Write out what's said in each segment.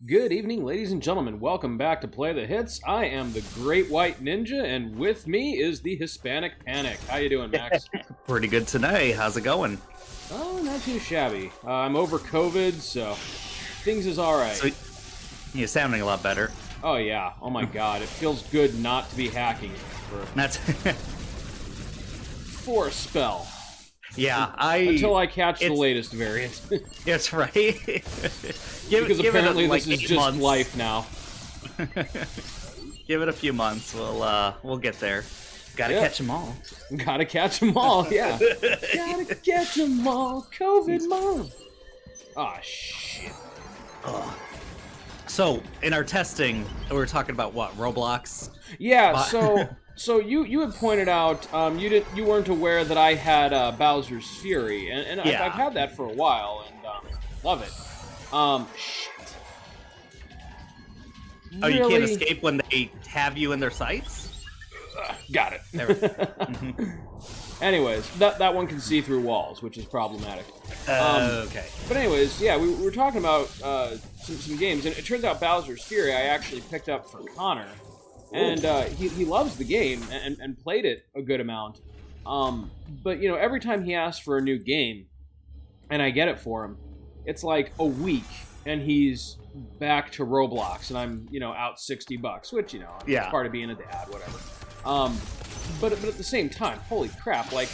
Good evening, ladies and gentlemen. Welcome back to Play the Hits. I am the Great White Ninja, and with me is the Hispanic Panic. How you doing, Max? Pretty good today. How's it going? Oh, not too shabby. I'm over COVID, so things is all right. So, you're sounding a lot better. Oh yeah. Oh my God, it feels good not to be hacking That's for a spell. yeah. Until I catch the latest variant. That's right. Because apparently this is just months. life now. Give it a few months. We'll get there. Gotta catch them all. Gotta catch them all. Yeah. Gotta catch them all. COVID mom. Ah, shit. So in our testing, we were talking about what, Roblox? Yeah. So you had pointed out you weren't aware that I had Bowser's Fury, and Yeah. I've had that for a while and love it. Shit. Oh, you can't Really? escape when they have you in their sights? Got it. There we go. Anyways, that one can see through walls, which is problematic. Okay. But anyways, yeah, we were talking about some games, and it turns out Bowser's Fury I actually picked up for Connor, and he loves the game and played it a good amount. But you know, every time he asks for a new game, and I get it for him, it's like a week, and he's back to Roblox, and I'm out $60, which Yeah. it's part of being a dad, whatever. But at the same time, holy crap! Like,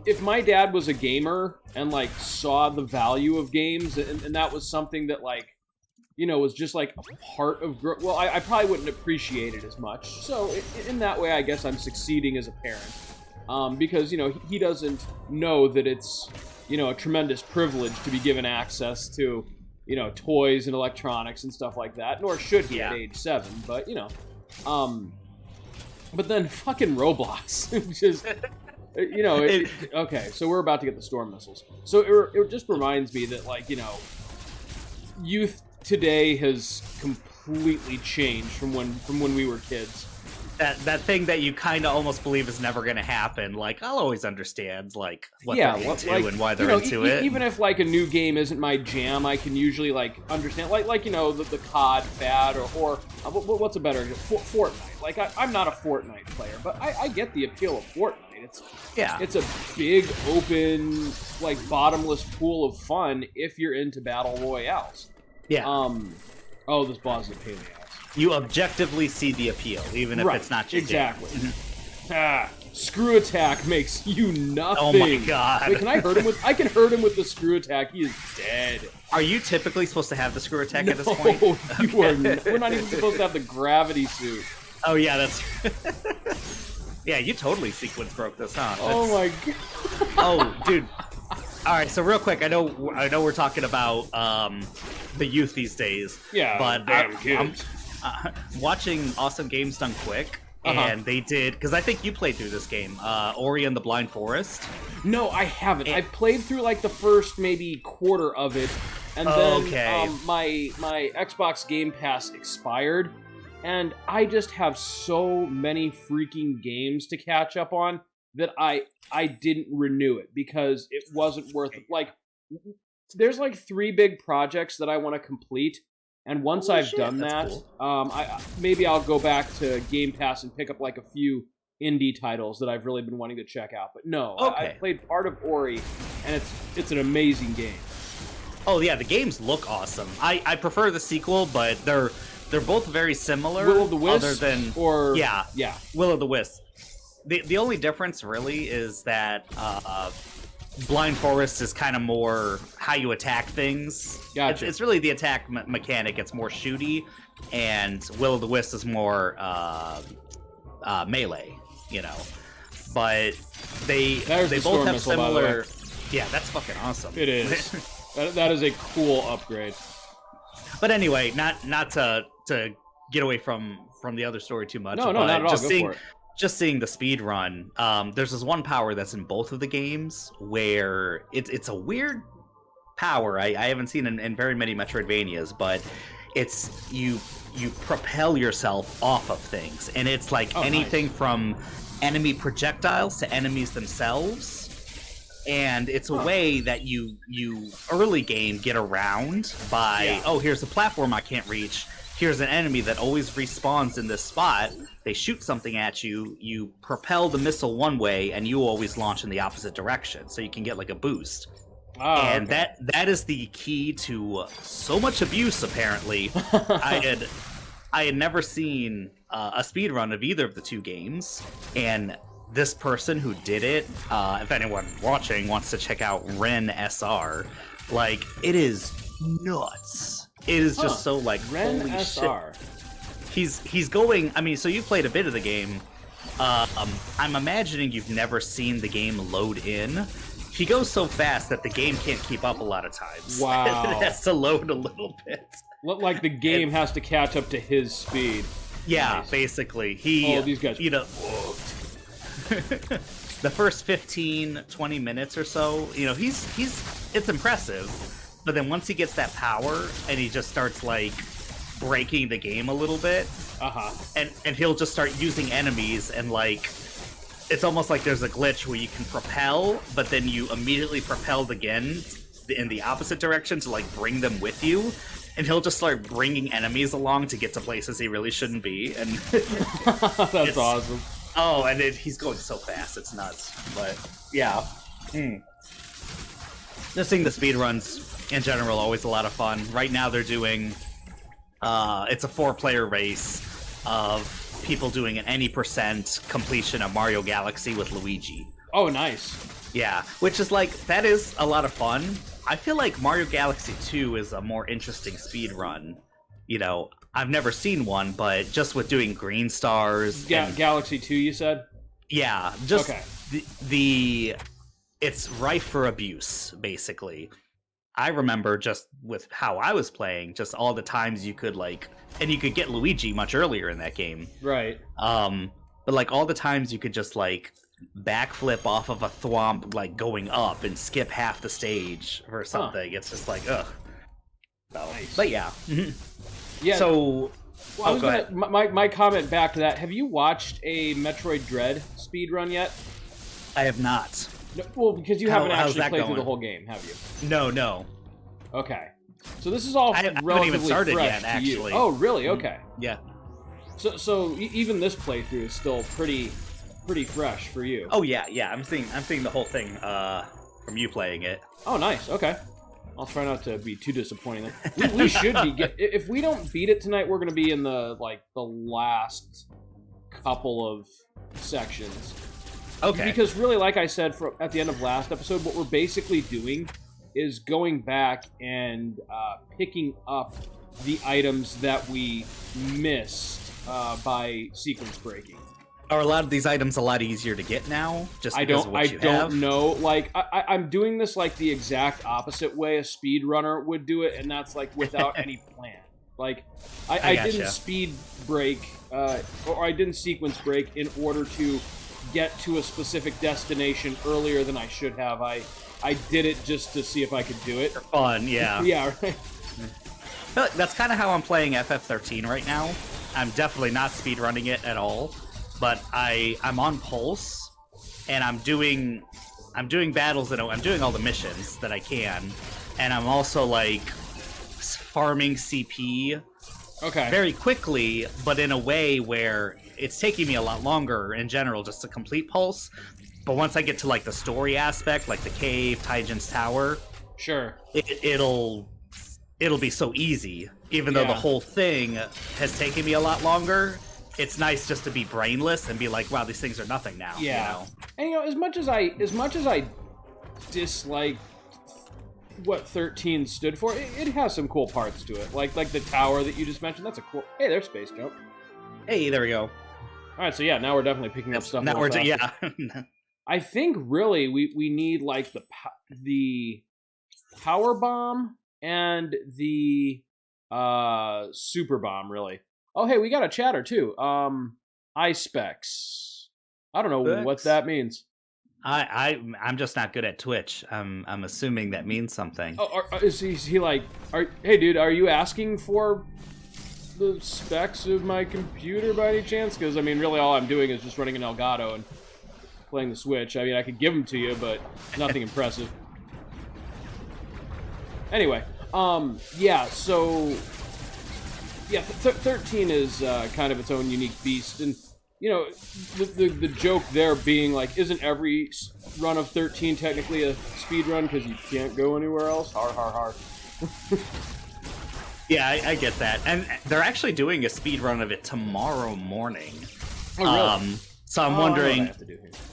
if my dad was a gamer and like saw the value of games, and that was something that was just like a part of I probably wouldn't appreciate it as much. So in that way, I guess I'm succeeding as a parent, because he doesn't know that it's a tremendous privilege to be given access to toys and electronics and stuff like that, nor should he at age 7, but but then fucking Roblox, just okay, so we're about to get the storm missiles, so it just reminds me that youth today has completely changed from when we were kids. That thing that you kind of almost believe is never going to happen. Like, I'll always understand what they're into and why they're into it. Even if a new game isn't my jam, I can usually understand the COD fad or what's a better Fortnite. Like I'm not a Fortnite player, but I get the appeal of Fortnite. It's a big open bottomless pool of fun if you're into battle royales. Yeah. Oh, this boss is a pain in the ass. You objectively see the appeal, even if it's not your exactly. Game. Screw attack makes you nothing. Oh my God! Wait, can I hurt him with? I can hurt him with the screw attack. He is dead. Are you typically supposed to have the screw attack at this point? No, you are. We're not even supposed to have the gravity suit. Oh yeah, that's. Yeah, you totally sequence broke this, huh? Oh my God. Oh, dude. All right, so real quick, I know we're talking about the youth these days. Yeah, but damn kids. I'm watching Awesome Games Done Quick, and they did, because I think you played through this game, Ori and the Blind Forest. No, I haven't. I played through the first maybe quarter of it, and then my Xbox Game Pass expired, and I just have so many freaking games to catch up on that I didn't renew it because it wasn't worth it. There's 3 big projects that I want to complete. And once I've done that, cool. Maybe I'll go back to Game Pass and pick up a few indie titles that I've really been wanting to check out. But no, I played part of Ori, and it's an amazing game. Oh yeah, the games look awesome. I prefer the sequel, but they're both very similar. Will of the Wisp, other than yeah, Will of the Wisp. The only difference really is that Blind Forest is kind of more how you attack things. Gotcha. It's really the attack mechanic. It's more shooty, and Will of the Wisp is more melee. But they both have similar. Yeah, that's fucking awesome. It is. that is a cool upgrade. But anyway, not to get away from the other story too much. No, not at all. Just Go for it. Just seeing the speed run, there's this one power that's in both of the games where it's a weird power I haven't seen in very many Metroidvanias, but it's you propel yourself off of things, and it's anything from enemy projectiles to enemies themselves. And it's a way that you early game get around by, oh, here's a platform I can't reach. Here's an enemy that always respawns in this spot. They shoot something at you. You propel the missile one way, and you always launch in the opposite direction, so you can get like a boost. Oh, and that is the key to so much abuse. Apparently, I had never seen a speedrun of either of the two games, and this person who did it, if anyone watching wants to check out Ren SR, like, it is nuts. It is just so, like, Ren holy SR. Shit. He's going, I mean, so you played a bit of the game. I'm imagining you've never seen the game load in. He goes so fast that the game can't keep up a lot of times. Wow. It has to load a little bit. Like the game has to catch up to his speed. Yeah, nice. Basically. These guys. You know, the first 15, 20 minutes or so, you know, it's impressive. But then once he gets that power and he just starts like breaking the game a little bit, and he'll just start using enemies, and like it's almost like there's a glitch where you can propel, but then you immediately propelled again in the opposite direction to like bring them with you. And he'll just start bringing enemies along to get to places he really shouldn't be. And that's awesome. Oh, and he's going so fast, it's nuts. But yeah, just seeing the speedruns in general, always a lot of fun. Right now they're doing, it's a 4-player race of people doing an any percent completion of Mario Galaxy with Luigi. Oh, nice. Yeah, which is like, that is a lot of fun. I feel like Mario Galaxy 2 is a more interesting speed run. You know, I've never seen one, but just with doing green stars... Galaxy 2, you said? Yeah, just it's rife for abuse, basically. I remember just with how I was playing, just all the times you could, like... And you could get Luigi much earlier in that game. Right. But, like, all the times you could just, like... backflip off of a thwomp, like going up and skip half the stage or something. It's just like, ugh. So, nice. But yeah. Yeah. So, well, I was gonna, my comment back to that. Have you watched a Metroid Dread speedrun yet? I have not. No, well, because you haven't actually played going? through the whole game, have you? No. Okay. So this is all I haven't relatively even started fresh yet, actually. You. Oh, really? Okay. Yeah. So even this playthrough is still pretty fresh for you. Oh yeah. I'm seeing the whole thing from you playing it. Oh, nice. Okay. I'll try not to be too disappointing. We should be if we don't beat it tonight, we're going to be in the last couple of sections. Okay. Because really, like I said at the end of last episode, what we're basically doing is going back and picking up the items that we missed by sequence breaking. Are a lot of these items a lot easier to get now? Just because of what you have? I don't know. Like, I'm doing this like the exact opposite way a speedrunner would do it, and that's like without any plan. Like, I didn't speed break, or I didn't sequence break in order to get to a specific destination earlier than I should have. I did it just to see if I could do it. For fun, yeah. Yeah, right. That's kind of how I'm playing FF13 right now. I'm definitely not speedrunning it at all. But I'm on Pulse, and I'm doing battles, and I'm doing all the missions that I can, and I'm also like farming CP very quickly, but in a way where it's taking me a lot longer in general just to complete Pulse. But once I get to like the story aspect, like the cave, Taijin's tower, sure, it'll be so easy. Even though the whole thing has taken me a lot longer. It's nice just to be brainless and be like, wow, these things are nothing now. Yeah. You know? And you know, as much as I dislike what 13 stood for, it has some cool parts to it. Like the tower that you just mentioned. That's a cool. Hey, there's Space Jump. Hey, there we go. All right, so yeah, now we're definitely picking up stuff. Now we're I think really we need like the power bomb and the super bomb really. Oh, hey, we got a chatter, too. iSpecs. I don't know what that means. I'm just not good at Twitch. I'm assuming that means something. Oh, is he like... hey, dude, are you asking for the specs of my computer by any chance? Because, I mean, really all I'm doing is just running an Elgato, and playing the Switch. I mean, I could give them to you, but nothing impressive. Anyway, yeah, so... Yeah, 13 is kind of its own unique beast, and, you know, the joke there being, like, isn't every run of 13 technically a speed run because you can't go anywhere else? Har, har, har. Yeah, I get that. And they're actually doing a speed run of it tomorrow morning. Oh, really? So I'm wondering,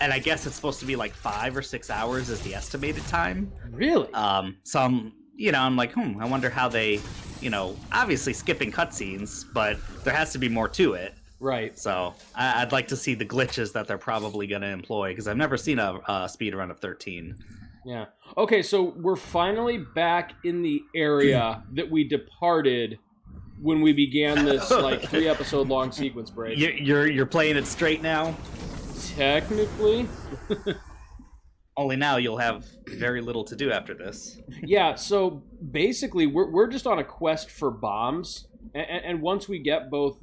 and I guess it's supposed to be like 5 or 6 hours is the estimated time. Really? So I'm like, I wonder how they, obviously skipping cutscenes, but there has to be more to it. Right. So I'd like to see the glitches that they're probably going to employ, because I've never seen a speed run of 13. Yeah. Okay, so we're finally back in the area that we departed when we began this like 3-episode long sequence break. You're playing it straight now? Technically. Only now you'll have very little to do after this. Yeah, so basically we're just on a quest for bombs, and once we get both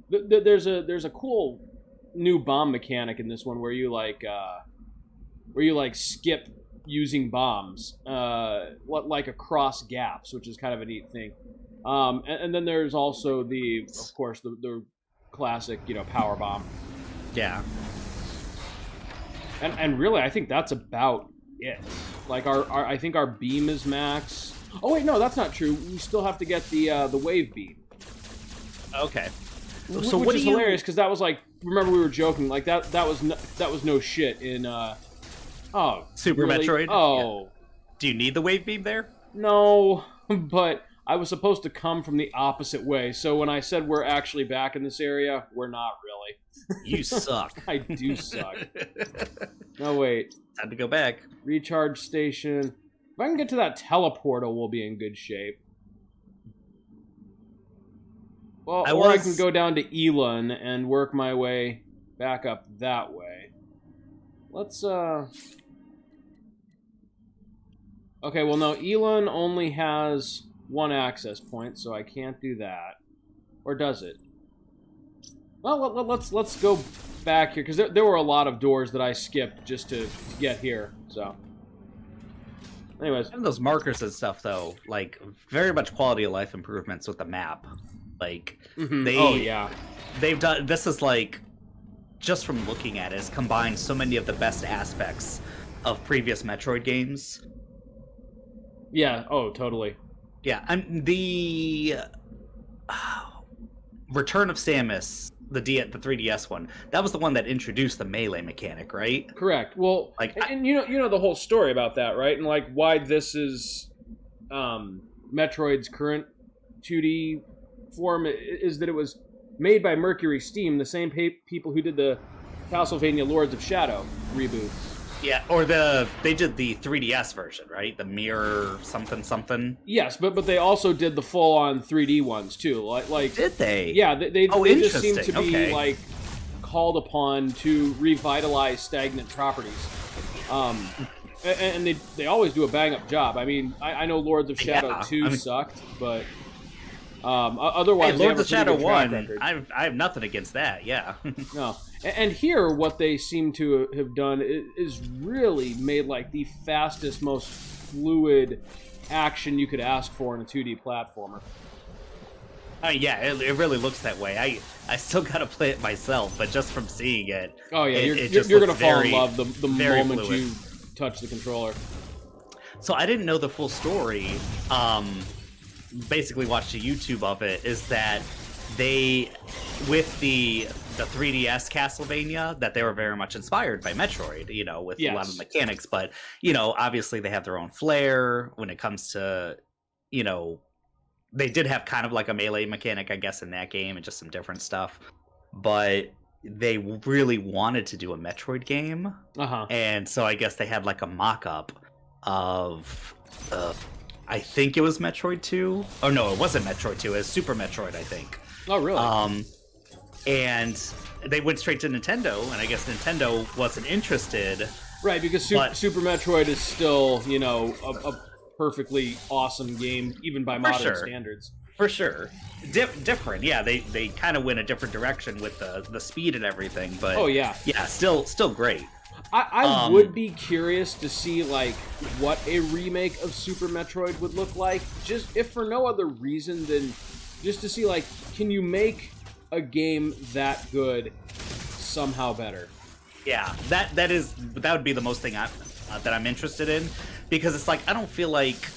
there's a cool new bomb mechanic in this one where you skip using bombs, like across gaps, which is kind of a neat thing. And then there's also of course, the classic, power bomb. Yeah. And really, I think that's about it. Like I think our beam is max. Oh wait, no, that's not true. We still have to get the wave beam. Okay. So which is hilarious because that was like, remember we were joking like that was no shit in Super really? Metroid. Oh, yeah. Do you need the wave beam there? No, but I was supposed to come from the opposite way. So when I said we're actually back in this area, we're not really. You suck. I do suck. No, wait. Time to go back. Recharge station. If I can get to that teleporter, we'll be in good shape. Well, I can go down to Elon and work my way back up that way. Let's, Okay, well, no, Elon only has one access point, so I can't do that. Or does it? Well, let's go back here, because there were a lot of doors that I skipped just to get here, so... Anyways. And those markers and stuff, though, like, very much quality of life improvements with the map. Like, they've done... This is, like, just from looking at it, has combined so many of the best aspects of previous Metroid games. Yeah, oh, totally. Yeah, and the Return of Samus, the 3DS one, that was the one that introduced the melee mechanic, right? Correct. Well, like, and you know the whole story about that, right? And like why this is Metroid's current 2D form is that it was made by Mercury Steam, the same people who did the Castlevania Lords of Shadow reboot. Yeah, or they did the 3DS version, right? The Mirror something. Yes, but they also did the full-on 3D ones too. Like did they? Yeah, they just seem to be like called upon to revitalize stagnant properties. And they always do a bang-up job. I mean, I know Lords of Shadow 2 sucked, but otherwise, hey, Lords of Shadow 1, I have nothing against that. Yeah. No. And here, what they seem to have done is really made like the fastest, most fluid action you could ask for in a 2D platformer. Yeah, it really looks that way. I still gotta play it myself, but just from seeing it, oh yeah, you're gonna fall in love the moment fluid. You touch the controller. So I didn't know the full story. Basically, watched a YouTube of it. Is that they, with the 3DS Castlevania, that they were very much inspired by Metroid, with a lot of mechanics, but, obviously they have their own flair when it comes to, they did have kind of like a melee mechanic, I guess, in that game and just some different stuff, but they really wanted to do a Metroid game, and so I guess they had like a mock-up of, I think it was Metroid 2. Oh, no, it wasn't Metroid 2. It was Super Metroid, I think. Oh, really? And they went straight to Nintendo, and I guess Nintendo wasn't interested. Right, because Super Metroid is still, a perfectly awesome game, even by modern standards. for sure. Different, yeah. They kind of went a different direction with the speed and everything, but oh yeah, still great. I would be curious to see like what a remake of Super Metroid would look like, just if for no other reason than just to see like, can you make a game that good somehow better? Yeah, that would be the most thing that I'm interested in, because it's like I don't feel like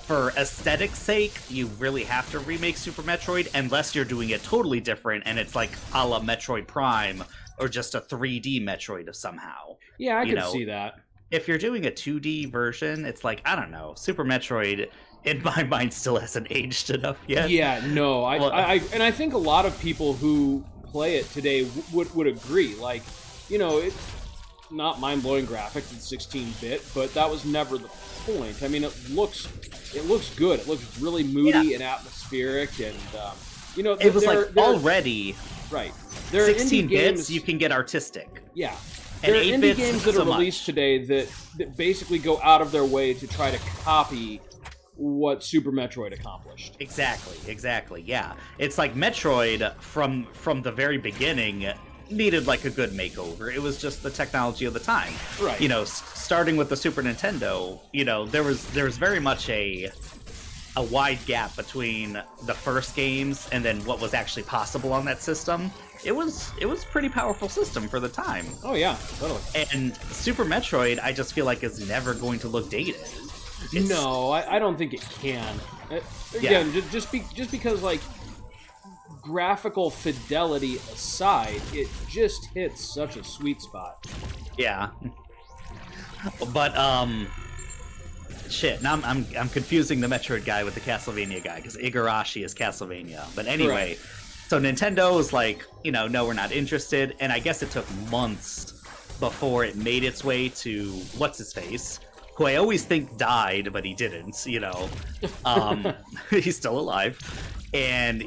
for aesthetic's sake you really have to remake Super Metroid unless you're doing it totally different and it's like a la Metroid Prime or just a 3D Metroid somehow. Yeah, I can see that. If you're doing a 2D version, it's like, I don't know, Super Metroid in my mind still hasn't aged enough yet. Yeah, no, I think a lot of people who play it today would agree. Like, you know, it's not mind-blowing graphics, it's 16-bit, but that was never the point. I mean, it looks good. It looks really moody and atmospheric, and you know, it was like already right. There 16 bits, you can get artistic. Yeah. And there are 8 indie bits, games that are released today that basically go out of their way to try to copy what Super Metroid accomplished. Exactly. Yeah. It's like Metroid from the very beginning needed like a good makeover. It was just the technology of the time. Right. You know, starting with the Super Nintendo, you know, there was very much a wide gap between the first games and then what was actually possible on that system. It was pretty powerful system for the time. Oh yeah, totally. And Super Metroid, I just feel like is never going to look dated. No, I don't think it can. Again, just because like graphical fidelity aside, it just hits such a sweet spot. Yeah. But shit, now I'm confusing the Metroid guy with the Castlevania guy because Igarashi is Castlevania. But anyway, correct. So Nintendo was like, you know, no, we're not interested, and I guess it took months before it made its way to what's his face, who I always think died, but he didn't. You know, he's still alive, and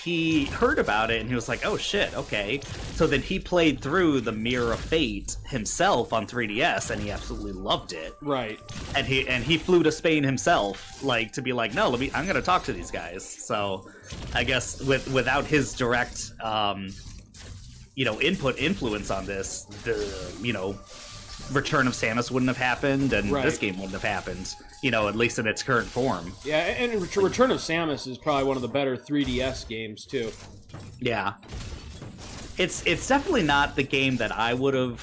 he heard about it and he was like, oh shit, okay. So then he played through the Mirror of Fate himself on 3DS and he absolutely loved it. Right. And he flew to Spain himself, like, to be like, no, I'm gonna talk to these guys. So I guess without his direct influence on this, the, you know, Return of Samus wouldn't have happened, and this game wouldn't have happened, you know, at least in its current form. Yeah, and Return of Samus is probably one of the better 3DS games, too. Yeah. It's definitely not the game that I would have,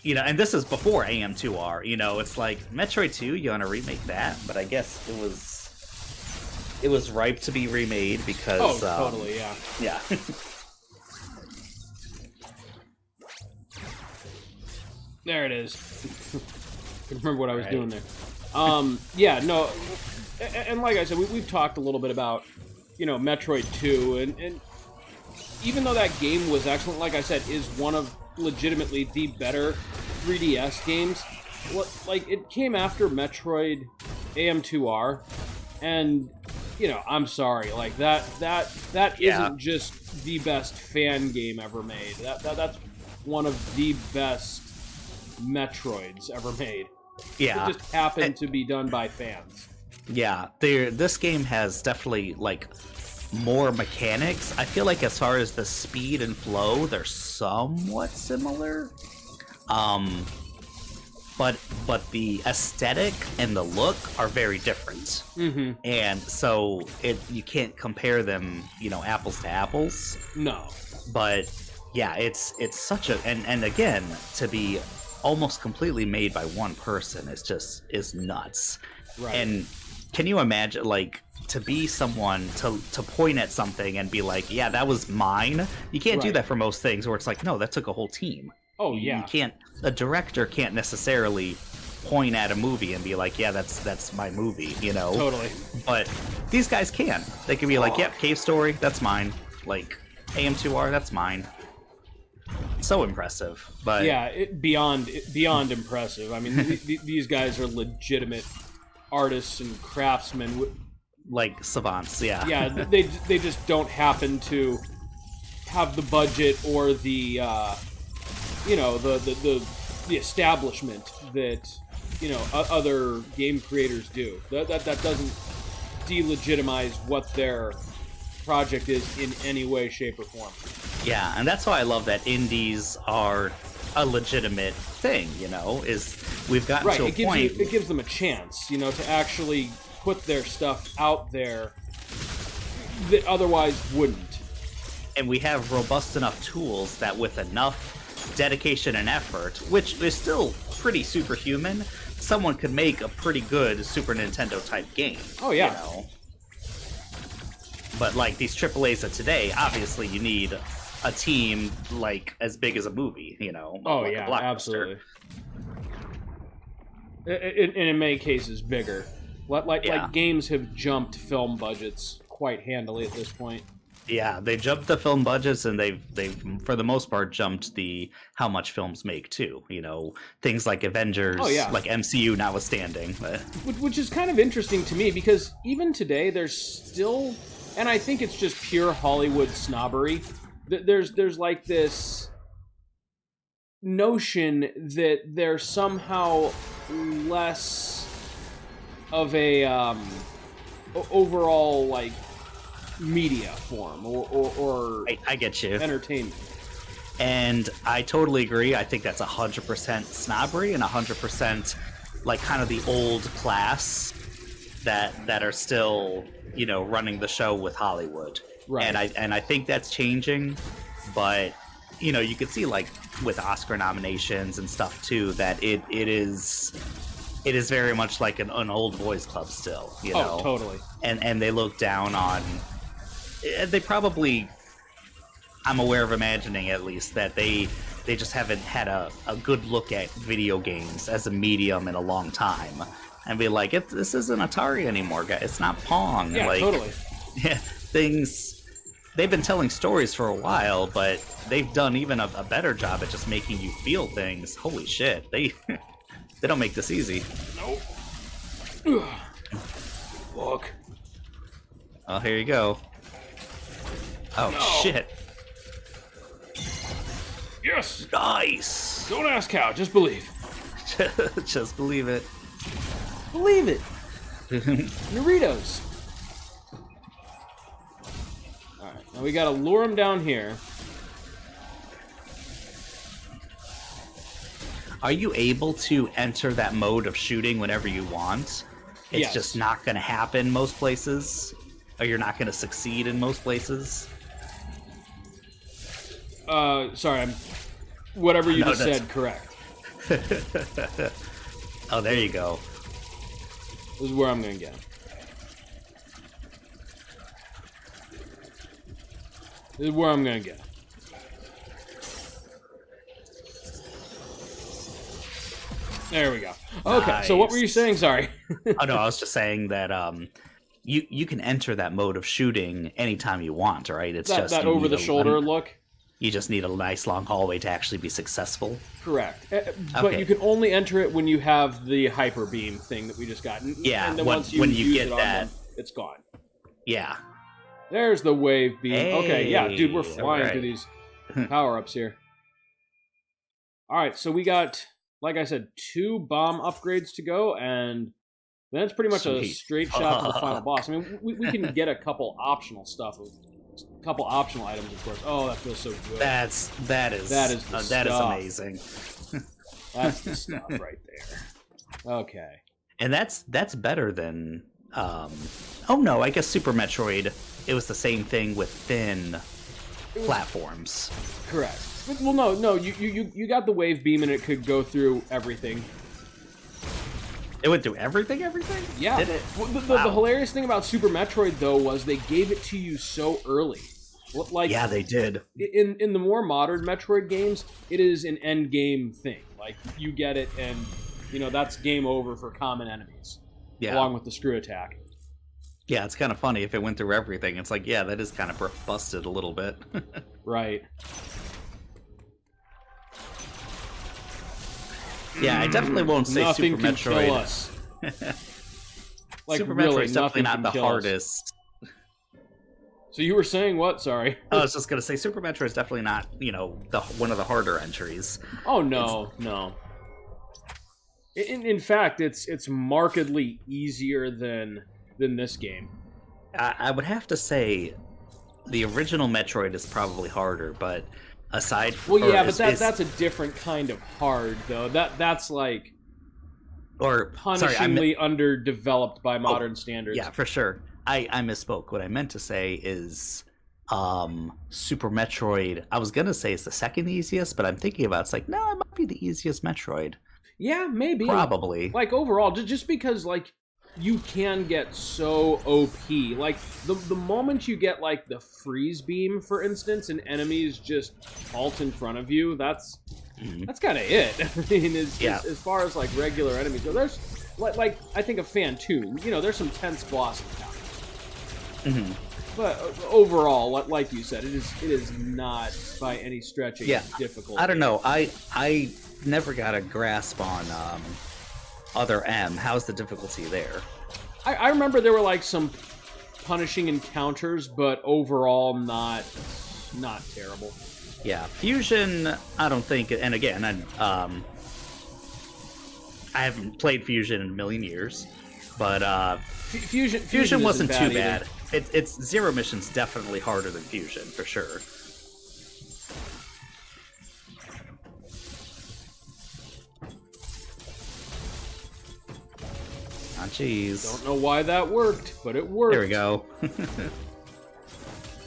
you know, and this is before AM2R, you know, it's like, Metroid 2, you want to remake that? But I guess it was ripe to be remade because... Oh, totally, yeah. Yeah. There it is. I can remember what I was doing there. Yeah, no, and like I said, we've talked a little bit about, you know, Metroid 2, and even though that game was excellent, like I said, is one of legitimately the better 3DS games. Like, it came after Metroid AM2R, and, you know, I'm sorry, like, that isn't just the best fan game ever made. That's one of the best Metroids ever made. Yeah. It just happened to be done by fans. Yeah, this game has definitely, like, more mechanics. I feel like as far as the speed and flow, they're somewhat similar. But the aesthetic and the look are very different. Mm-hmm. And so you can't compare them, you know, apples to apples. No. But yeah, it's such a and again, to be almost completely made by one person is nuts. Right. And can you imagine, like, to be someone to point at something and be like, yeah, that was mine? You can't do that for most things, where it's like, no, that took a whole team. Oh yeah. You can't. A director can't necessarily point at a movie and be like, yeah, that's my movie, you know. Totally. But these guys can. They can be like, yep, Cave Story, that's mine. Like, AM2R, that's mine. So impressive. But yeah, beyond impressive. I mean, these guys are legitimate artists and craftsmen. Like savants, yeah. Yeah, they just don't happen to have the budget or the the establishment that, you know, other game creators do. That doesn't delegitimize what their project is in any way, shape, or form. Yeah, and that's why I love that indies are a legitimate thing, is we've gotten to a point... It gives them a chance, to actually put their stuff out there that otherwise wouldn't. And we have robust enough tools that with enough dedication and effort, which is still pretty superhuman, someone could make a pretty good Super Nintendo type game. Oh yeah. But like these AAAs of today, obviously you need a team like as big as a movie, Oh like yeah, a blockbuster. absolutely. And in many cases, bigger. Like games have jumped film budgets quite handily at this point. Yeah, they jumped the film budgets, and they've for the most part jumped the how much films make too. Things like Avengers, like MCU notwithstanding. Which is kind of interesting to me because even today there's still, and I think it's just pure Hollywood snobbery. There's like this notion that they're somehow less of a overall like media form or I get you, entertainment. And I totally agree. I think that's 100% snobbery and 100% like kind of the old class that are still running the show with Hollywood. Right. And I think that's changing, but you could see like with Oscar nominations and stuff too that it is very much like an old boys club still. Oh, totally. And they look down on. They probably, I'm aware of imagining at least, that they just haven't had a good look at video games as a medium in a long time. And be like, this isn't Atari anymore, guys. It's not Pong. Yeah, totally. Yeah, they've been telling stories for a while, but they've done even a better job at just making you feel things. Holy shit. They don't make this easy. Nope. Fuck. Oh, here you go. Oh, no. Shit. Yes! Nice! Don't ask how, just believe. Just believe it. Believe it. Doritos. Alright, now we gotta lure him down here. Are you able to enter that mode of shooting whenever you want? It's just not gonna happen most places? Or you're not gonna succeed in most places? Sorry, whatever you just said, correct. Oh, there you go. This is where I'm gonna get him. This is where I'm gonna get him. There we go. Okay, nice. So what were you saying? Sorry. Oh no, I was just saying that you can enter that mode of shooting anytime you want, right? It's just that over the shoulder look. You just need a nice long hallway to actually be successful. Correct. But you can only enter it when you have the hyper beam thing that we just got. Yeah, and then when you get that, them, it's gone. Yeah. There's the wave beam. Hey, okay, yeah, dude, we're flying through these power-ups here. All right, so we got, like I said, 2 bomb upgrades to go, and then it's pretty much a straight shot to the final boss. I mean, we can get a couple optional stuff. Couple optional items, of course. Oh, that feels so good. That is amazing. That's the stuff right there. Okay. And that's better than oh no, I guess Super Metroid, it was the same thing with thin platforms. Correct. Well, no, you got the wave beam and it could go through everything. It went through everything? Yeah. Did it? Well, the hilarious thing about Super Metroid, though, was they gave it to you so early. Like, yeah, they did. In the more modern Metroid games, it is an end game thing. Like, you get it, and, that's game over for common enemies. Yeah. Along with the screw attack. Yeah, it's kind of funny if it went through everything. It's like, yeah, that is kind of busted a little bit. Right. Yeah, I definitely won't say nothing Super Metroid. Kill us. Like, Super really, Metroid's definitely not the hardest. So you were saying what? Sorry. I was just gonna say Super Metroid is definitely not, one of the harder entries. Oh no, no. In fact, it's markedly easier than than this game. I would have to say the original Metroid is probably harder, but aside from... Well, yeah, but that's a different kind of hard, though. That's like... Or punishingly underdeveloped by modern standards. Yeah, for sure. I misspoke. What I meant to say is Super Metroid, I was gonna say it's the second easiest, but I'm thinking about it's like, no, it might be the easiest Metroid. Yeah, maybe. Probably. Like overall, just because like you can get so OP. Like the moment you get like the freeze beam, for instance, and enemies just halt in front of you, that's kind of it. I mean, as far as like regular enemies go, there's like I think of Fan 2. You know, there's some tense boss encounters. But overall, like you said, it is not by any stretch a difficult. I don't know. I never got a grasp on Other M. How's the difficulty there? I remember there were like some punishing encounters, but overall not terrible. Yeah, Fusion, I don't think, and again, I haven't played Fusion in a million years, but Fusion wasn't too bad. It's Zero Mission's definitely harder than Fusion, for sure. Oh, jeez. Don't know why that worked, but it worked. There we go.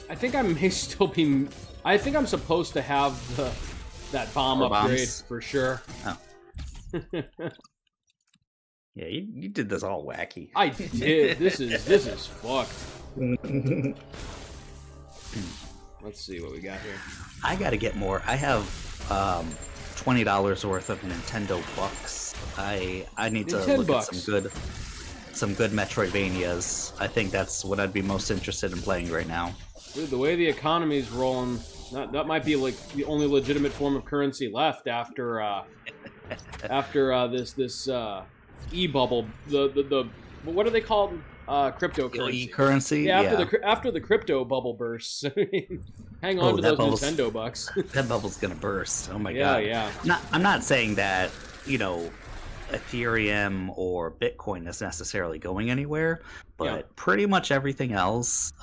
I think I may still be... I think I'm supposed to have that bomb upgrade for sure. Oh. Yeah, you did this all wacky. I did. This is fucked. Let's see what we got here. I gotta get more. I have $20 worth of Nintendo bucks. I need to look at some good Metroidvanias. I think that's what I'd be most interested in playing right now. Dude, the way the economy's rolling, that might be like the only legitimate form of currency left after this e-bubble. The what are they called? Cryptocurrency. E-currency. Yeah, after the crypto bubble bursts. Hang on to those Nintendo bucks. That bubble's gonna burst. Oh my god. Yeah. I'm not saying that, you know, Ethereum or Bitcoin is necessarily going anywhere, but pretty much everything else,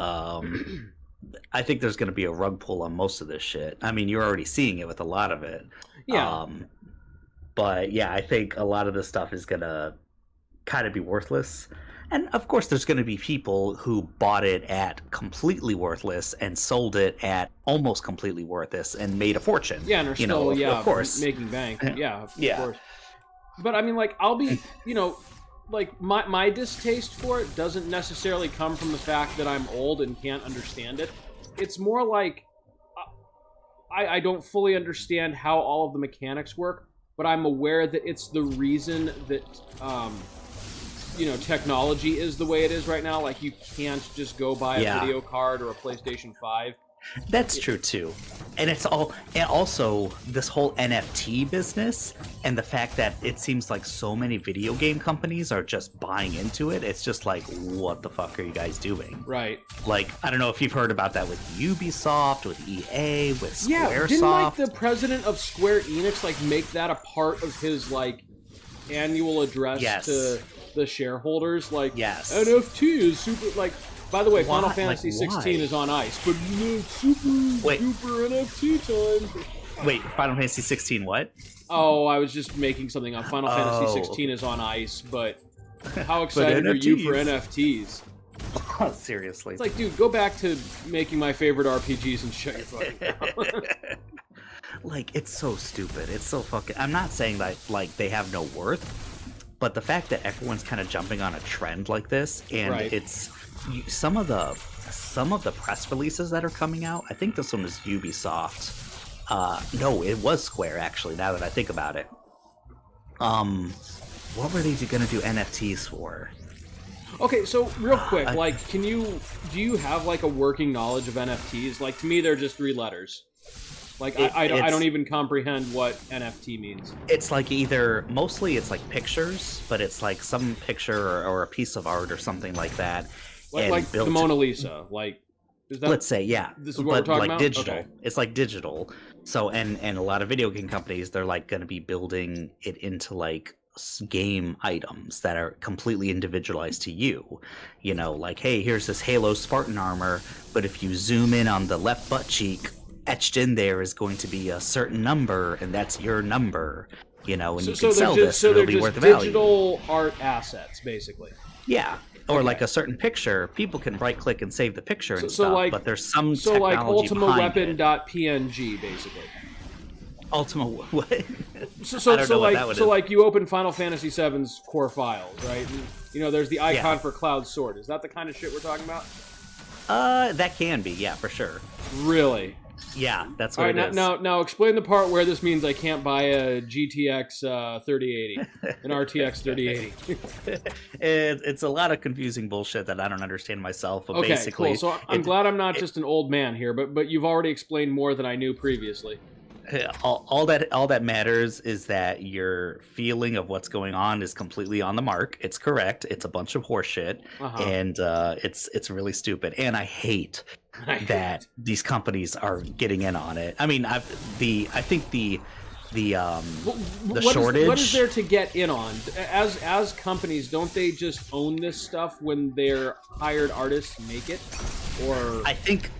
I think there's going to be a rug pull on most of this shit. I mean, you're already seeing it with a lot of it. Yeah. But yeah, I think a lot of this stuff is going to kind of be worthless. And of course, there's going to be people who bought it at completely worthless and sold it at almost completely worthless and made a fortune. Yeah, and are still, of course, making bank. Yeah, of course. But I mean, like, I'll be, you know, like my distaste for it doesn't necessarily come from the fact that I'm old and can't understand it. It's more like I don't fully understand how all of the mechanics work, but I'm aware that it's the reason that you know, technology is the way it is right now. Like, you can't just go buy a video card or a PlayStation 5. That's true too. And it's all, and also this whole NFT business and the fact that it seems like so many video game companies are just buying into it. It's just like, what the fuck are you guys doing? Right. Like, I don't know if you've heard about that with Ubisoft, with EA, with Squaresoft. Yeah, didn't like the president of Square Enix like make that a part of his like annual address to the shareholders? Like, NFT is super, like, by the way, Final Fantasy 16 is on ice, but you know, super NFT time. Wait, Final Fantasy 16 what? Oh, I was just making something up. Final Fantasy 16 is on ice, but how excited are you for NFTs? Seriously. It's like, dude, go back to making my favorite RPGs and shut your fucking mouth. Like, it's so stupid. It's so fucking... I'm not saying that, like, they have no worth, but the fact that everyone's kind of jumping on a trend like this, and it's... Some of the press releases that are coming out, I think this one was Ubisoft. No, it was Square, actually, now that I think about it. What were they going to do NFTs for? Okay, so real quick, like, do you have like a working knowledge of NFTs? Like, to me, they're just three letters. Like, I don't even comprehend what NFT means. It's like mostly it's like pictures, but it's like some picture or a piece of art or something like that. Like the Mona Lisa, like, is that, let's say, yeah. This is what we're talking about? Digital. Okay. It's like digital. So, and a lot of video game companies, they're like going to be building it into like game items that are completely individualized to you. You know, like, hey, here's this Halo Spartan armor, but if you zoom in on the left butt cheek, etched in there is going to be a certain number, and that's your number. You know, and you can sell this, and it'll be worth the value. Digital art assets, basically. Yeah. Or like a certain picture, people can right-click and save the picture and stuff, like, but there's some technology behind it. UltimaWeapon.png, basically. Ultima what? So you open Final Fantasy VII's core files, right? And, you know, there's the icon for Cloud Sword. Is that the kind of shit we're talking about? That can be, yeah, for sure. Really? Yeah, that's what it is. Now explain the part where this means I can't buy a GTX 3080, an RTX 3080. It's a lot of confusing bullshit that I don't understand myself. But okay, basically, cool. So I'm glad I'm not just an old man here, but you've already explained more than I knew previously. All that matters is that your feeling of what's going on is completely on the mark. It's correct. It's a bunch of horseshit, and it's really stupid. And I hate that these companies are getting in on it. I mean, I think the shortage. What is there to get in on? As companies, don't they just own this stuff when their hired artists make it? Or I think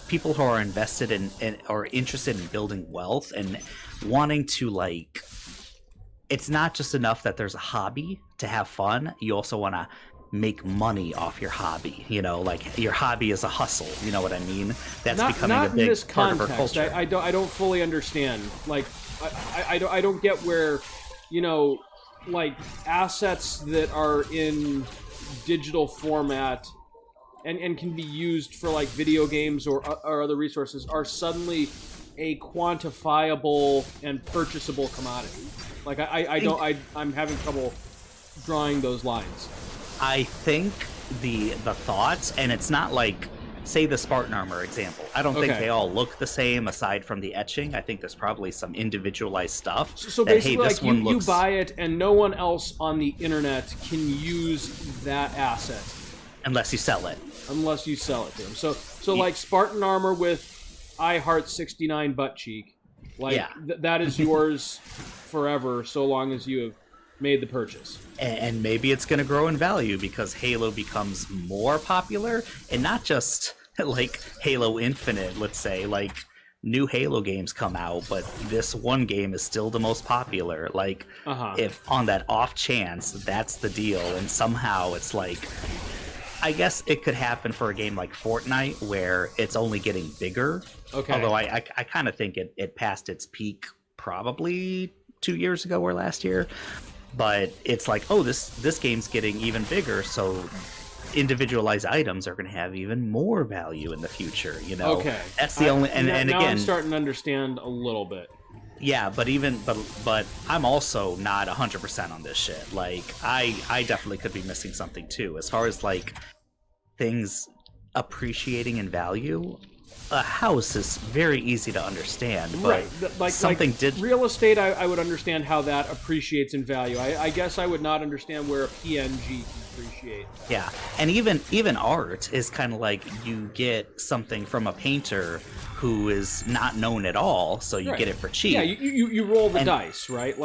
people who are invested in or interested in building wealth and wanting to, like, it's not just enough that there's a hobby to have fun. You also want to make money off your hobby. You know, like, your hobby is a hustle. You know what I mean? That's becoming a big part of our culture. I don't fully understand. Like, I don't get where, you know, like, assets that are in digital format and can be used for, like, video games or other resources are suddenly a quantifiable and purchasable commodity. Like, I'm having trouble drawing those lines. I think the thoughts, and it's not like, say, the Spartan armor example. I don't think they all look the same aside from the etching. I think there's probably some individualized stuff. So basically, you buy it and no one else on the internet can use that asset. Unless you sell it. Unless you sell it to them. So like Spartan armor with I Heart 69 butt cheek, like that is yours forever, so long as you have made the purchase. And maybe it's going to grow in value because Halo becomes more popular, and not just like Halo Infinite, let's say, like new Halo games come out, but this one game is still the most popular. Like, if on that off chance that's the deal, and somehow it's like, I guess it could happen for a game like Fortnite where it's only getting bigger. Okay. Although I kind of think it passed its peak probably 2 years ago or last year. But it's like, oh, this game's getting even bigger, so individualized items are going to have even more value in the future, you know? Okay. That's the only... And now again... I'm starting to understand a little bit. Yeah, but I'm also not 100% on this shit. Like, I definitely could be missing something too. As far as, like, things appreciating in value, a house is very easy to understand. But real estate, I would understand how that appreciates in value. I guess I would not understand where a PNG can appreciate. Yeah, and even art is kind of like, you get something from a painter who is not known at all, so you get it for cheap. Yeah, you roll the dice, right?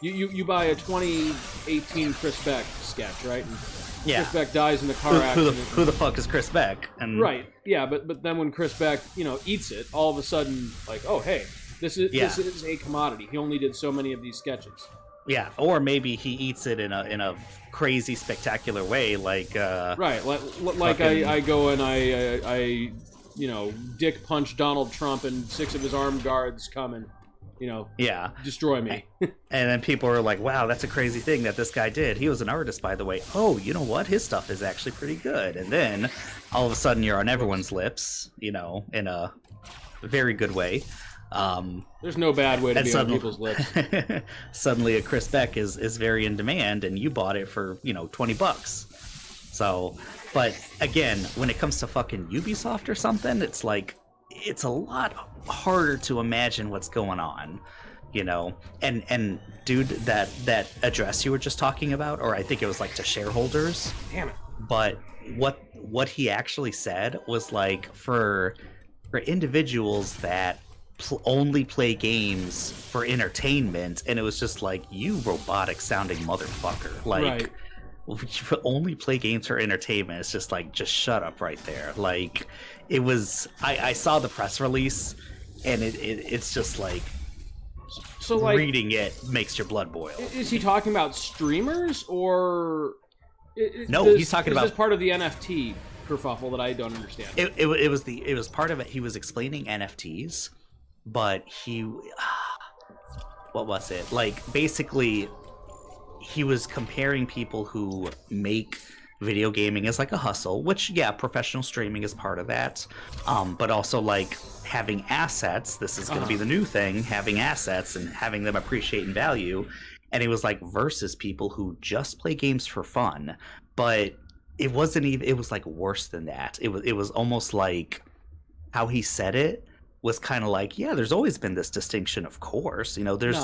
You buy a 2018 Chris Beck sketch, right? And Chris Beck dies in a car accident. Who the fuck is Chris Beck? And right, yeah, but then when Chris Beck, you know, eats it, all of a sudden, like, oh hey, this is a commodity. He only did so many of these sketches. Yeah, or maybe he eats it in a crazy, spectacular way, like I go and I you know, dick punch Donald Trump and 6 of his armed guards come and, you know, destroy me. And then people are like, wow, that's a crazy thing that this guy did. He was an artist, by the way. Oh, you know what? His stuff is actually pretty good. And then all of a sudden you're on everyone's lips, you know, in a very good way. There's no bad way to be on people's lips. Suddenly a Chris Beck is very in demand, and you bought it for, you know, $20. So... But again, when it comes to fucking Ubisoft or something, it's like, it's a lot harder to imagine what's going on, you know? And dude, that address you were just talking about, or I think it was like to shareholders. Damn it. But what he actually said was like, for individuals that only play games for entertainment, and it was just like, you robotic sounding motherfucker, like Right. you only play games for entertainment. It's just like, just shut up right there. Like, it was, I saw the press release, and it's just like, so like reading it makes your blood boil. Is he talking about streamers, or no, he's talking about this part of the NFT kerfuffle that I don't understand? It was part of it. He was explaining NFTs, but what was it? Like, basically, he was comparing people who make video gaming as like a hustle, which, yeah, professional streaming is part of that, but also like having assets. This is going to be the new thing, having assets and having them appreciate in value. And it was like, versus people who just play games for fun. But it wasn't even, it was like worse than that. It was almost like, how he said it was kind of like, yeah, there's always been this distinction, of course, you know, there's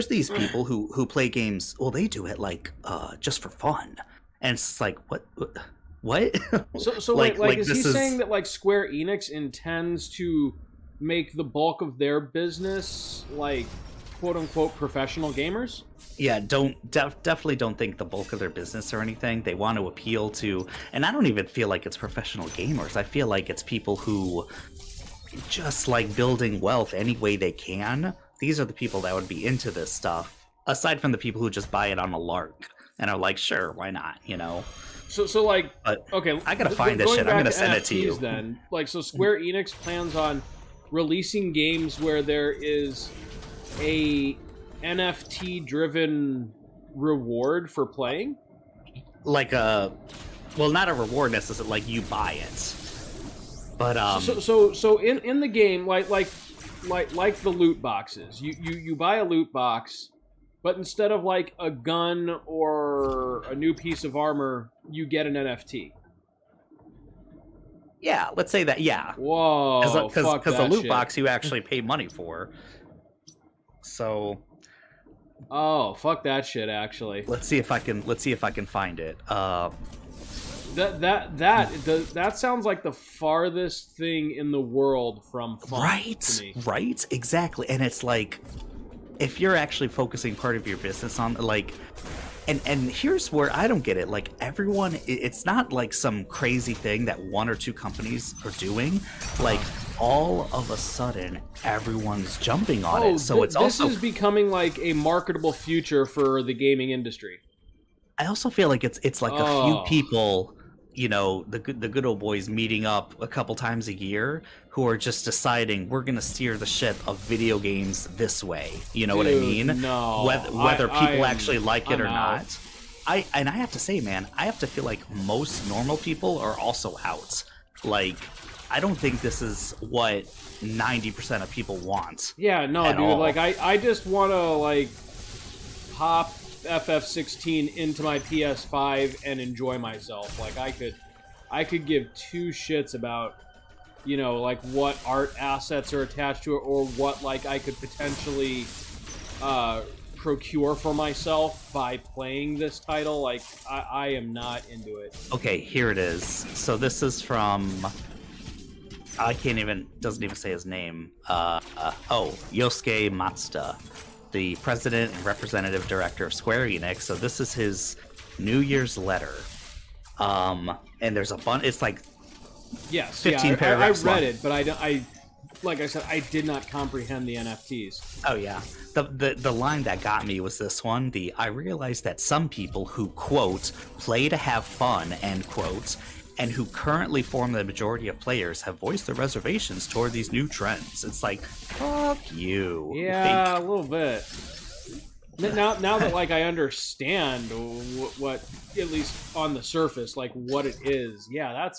these people who play games, well, they do it like just for fun. And it's like, what so like is he saying that like Square Enix intends to make the bulk of their business like quote unquote professional gamers? Yeah, definitely don't think the bulk of their business or anything. They want to appeal to, and I don't even feel like it's professional gamers. I feel like it's people who just like building wealth any way they can. These are the people that would be into this stuff, aside from the people who just buy it on a lark and are like, sure, why not, you know? So like, but okay, I gotta find this shit. I'm gonna send it to you. Then, like, so Square Enix plans on releasing games where there is a NFT-driven reward for playing, like well, not a reward necessarily. Like, you buy it, but So in the game, like the loot boxes, you buy a loot box, but instead of like a gun or a new piece of armor, you get an NFT. Yeah, let's say that. Yeah. Whoa. Because the loot box you actually pay money for. So. Oh, fuck that shit! Actually. Let's see if I can find it. That sounds like the farthest thing in the world from fun. Right. To me. Right. Exactly. And it's like, if you're actually focusing part of your business on like. And here's where I don't get it. Like, everyone, it's not like some crazy thing that one or two companies are doing. Like, all of a sudden, everyone's jumping on it. So this is becoming like a marketable future for the gaming industry. I also feel like it's like a few people, you know, the good old boys meeting up a couple times a year who are just deciding, we're gonna steer the ship of video games this way. You know what I mean? No. Whether people actually like it or not. I have to say, man, I have to feel like most normal people are also out. Like, I don't think this is what 90% of people want. Yeah, no, dude. All. Like, I just want to like pop FF16 into my PS5 and enjoy myself. Like, I could give two shits about, you know, like what art assets are attached to it, or what like I could potentially procure for myself by playing this title. Like, I am not into it. Okay, here it is. So this is from, doesn't even say his name. Yosuke Matsuda, the president and representative director of Square Enix. So this is his New Year's letter. And there's a bunch, it's like 15 paragraphs I read long. it, but I like I said, I did not comprehend the NFTs. Oh yeah. The line that got me was this one. I realized that some people who, quote, play to have fun, end quote, and who currently form the majority of players have voiced their reservations toward these new trends. It's like, fuck you. Yeah, a little bit. Now that like I understand what, at least on the surface, like what it is. Yeah,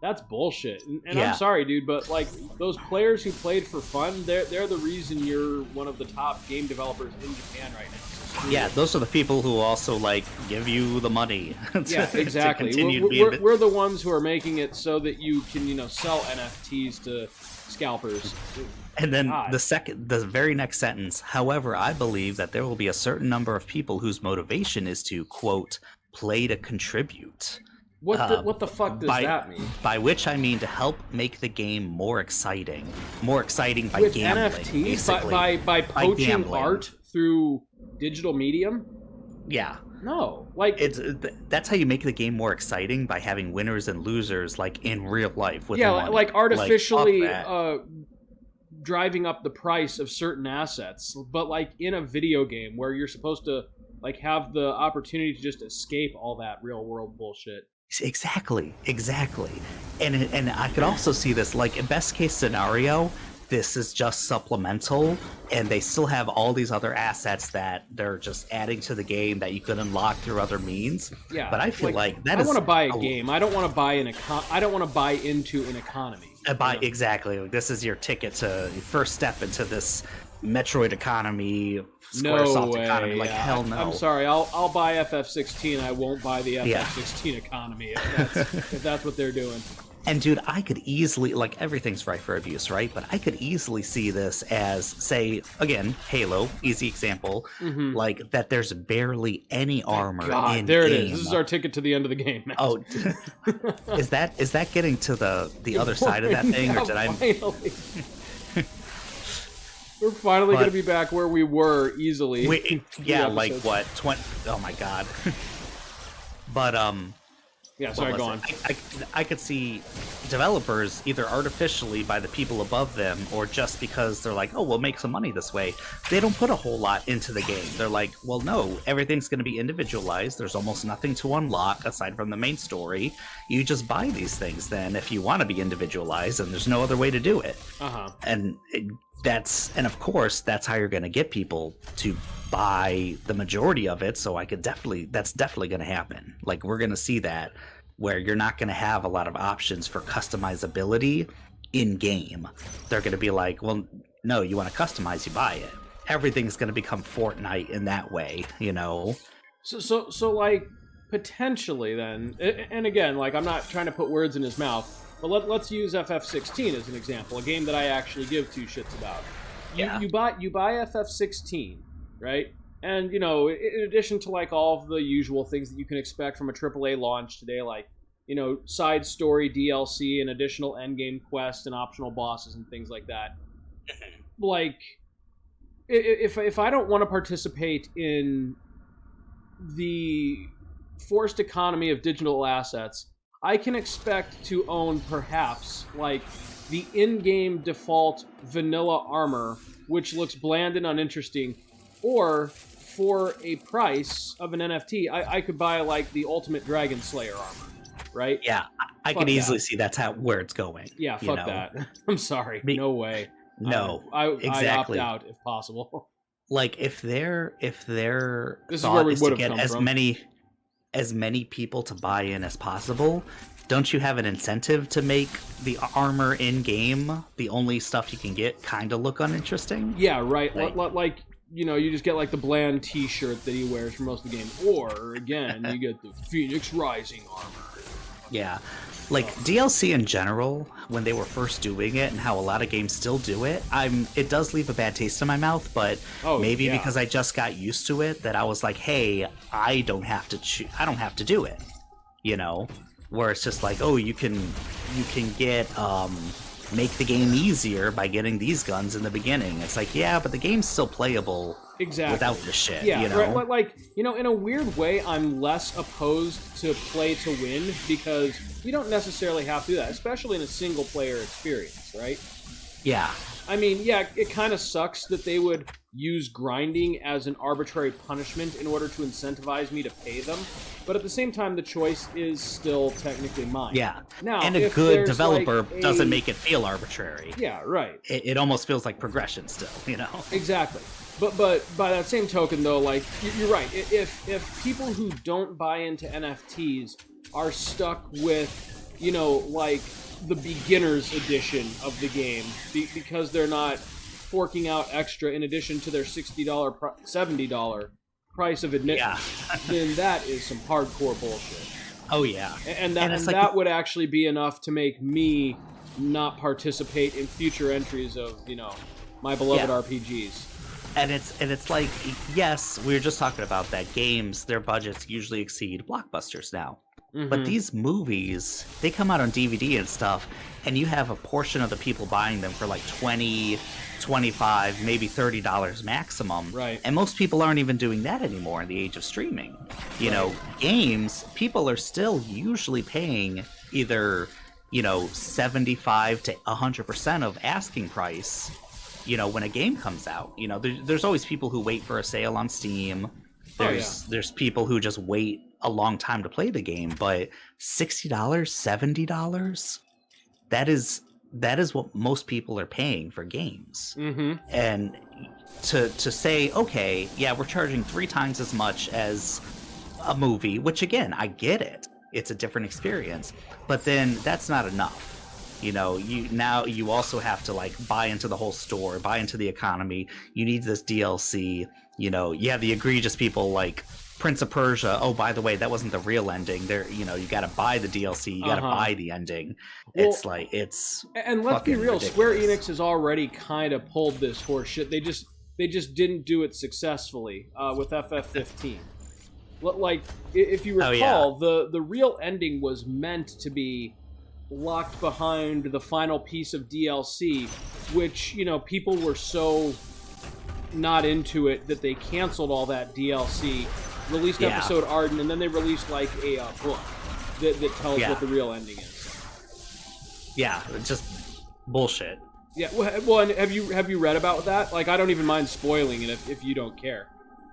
that's bullshit. And yeah. I'm sorry, dude, but like those players who played for fun, they're the reason you're one of the top game developers in Japan right now. Yeah, those are the people who also like give you the money. Yeah, exactly. We're the ones who are making it so that you can, you know, sell NFTs to scalpers. And then the very next sentence, however, I believe that there will be a certain number of people whose motivation is to, quote, play to contribute. What the fuck does that mean? By which I mean to help make the game more exciting by with gambling, NFTs, basically. by poaching gambling. art through digital medium. Yeah. No, like that's how you make the game more exciting, by having winners and losers like in real life with money. like artificially Like, driving up the price of certain assets, but like in a video game where you're supposed to like have the opportunity to just escape all that real world bullshit. Exactly. And I could also see this, like, in best case scenario, this is just supplemental, and they still have all these other assets that they're just adding to the game that you could unlock through other means. Yeah, but I feel like that I want to buy a game. I don't want to buy I don't want to buy into an economy. Exactly. This is your ticket to first step into this Metroid economy, Squaresoft economy. Like, hell no. I'm sorry. I'll buy FF16. I won't buy the FF16 economy if that's what they're doing. And dude, I could easily, like, everything's ripe for abuse, right? But I could easily see this as, say, again, Halo, easy example, like that there's barely any armor in there game. It is. This is our ticket to the end of the game, Matt. Oh, is that getting to the other side of that thing, or did I? Finally. We're finally going to be back where we were easily. Like what? 20? Oh my god. But yeah, sorry, go on. I could see developers either artificially by the people above them, or just because they're like, oh, we'll make some money this way. They don't put a whole lot into the game. They're like, well, no, everything's going to be individualized. There's almost nothing to unlock aside from the main story. You just buy these things then if you want to be individualized, and there's no other way to do it. And of course, that's how you're going to get people to buy the majority of it. So that's definitely going to happen. Like, we're going to see that, where you're not going to have a lot of options for customizability in game. They're going to be like, well, no, you want to customize, you buy it. Everything's going to become Fortnite in that way, you know? So like, potentially then, and again, like, I'm not trying to put words in his mouth, but let's use FF16 as an example, a game that I actually give two shits about. You buy FF16, right? And, you know, in addition to, like, all of the usual things that you can expect from a AAA launch today, like, you know, side story, DLC, and additional endgame quests and optional bosses and things like that. Like, if I don't want to participate in the forced economy of digital assets, I can expect to own, perhaps, like, the in-game default vanilla armor, which looks bland and uninteresting, or for a price of an NFT, I could buy, like, the ultimate Dragon Slayer armor, right? Yeah, I could easily see that's where it's going. Yeah, fuck that. I'm sorry. No way. No, I opt out if possible. Like, if their this is where we would have come as from. as many people to buy in as possible, don't you have an incentive to make the armor in game, the only stuff you can get, kind of look uninteresting? Yeah, right. Like, you know, you just get, like, the bland t-shirt that he wears for most of the game, or again, you get the Phoenix Rising armor. Yeah, like, DLC in general, when they were first doing it, and how a lot of games still do it, it does leave a bad taste in my mouth, but because I just got used to it, that I was like, hey, I don't have to do it, you know? Where it's just like, oh, you can get make the game easier by getting these guns in the beginning. It's like, yeah, but the game's still playable without this shit. Yeah, you know? Right, like, you know, in a weird way, I'm less opposed to play to win, because you don't necessarily have to do that, especially in a single player experience, right? Yeah. I mean, yeah, it kind of sucks that they would use grinding as an arbitrary punishment in order to incentivize me to pay them, but at the same time, the choice is still technically mine. Yeah. Now, and a good developer doesn't make it feel arbitrary. Yeah, right. It almost feels like progression still, you know? Exactly. But by that same token, though, like, you're right. If people who don't buy into NFTs are stuck with, you know, like, the beginner's edition of the game because they're not forking out extra in addition to their $60, $70 price of admission, then that is some hardcore bullshit. Oh, yeah. And that would actually be enough to make me not participate in future entries of, you know, my beloved RPGs. And it's like, yes, we were just talking about that. Games, their budgets usually exceed blockbusters now. But these movies, they come out on DVD and stuff, and you have a portion of the people buying them for like 20, 25, maybe $30 maximum. Right. And most people aren't even doing that anymore in the age of streaming. You know, games, people are still usually paying either, 75 to 100% of asking price, when a game comes out. There's always people who wait for a sale on Steam. There's people who just wait a long time to play the game, but $60, $70, that is what most people are paying for games. And to say, okay, yeah, we're charging 3 times as much as a movie, which again, I get it. It's a different experience, but then that's not enough. You also have to like buy into the whole store, buy into the economy. You need this DLC. You have the egregious people like Prince of Persia. Oh, by the way, that wasn't the real ending. There, you got to buy the DLC. You got to buy the ending. Well, it's and let's be real. Ridiculous. Square Enix has already kind of pulled this horse shit. They just didn't do it successfully with FF15. Like if you recall, the real ending was meant to be locked behind the final piece of DLC, which people were so not into it that they canceled all that DLC, released episode Arden, and then they released like a book that tells what the real ending is. Yeah, it's just bullshit. Yeah, well, and have you read about that? Like, I don't even mind spoiling it if you don't care.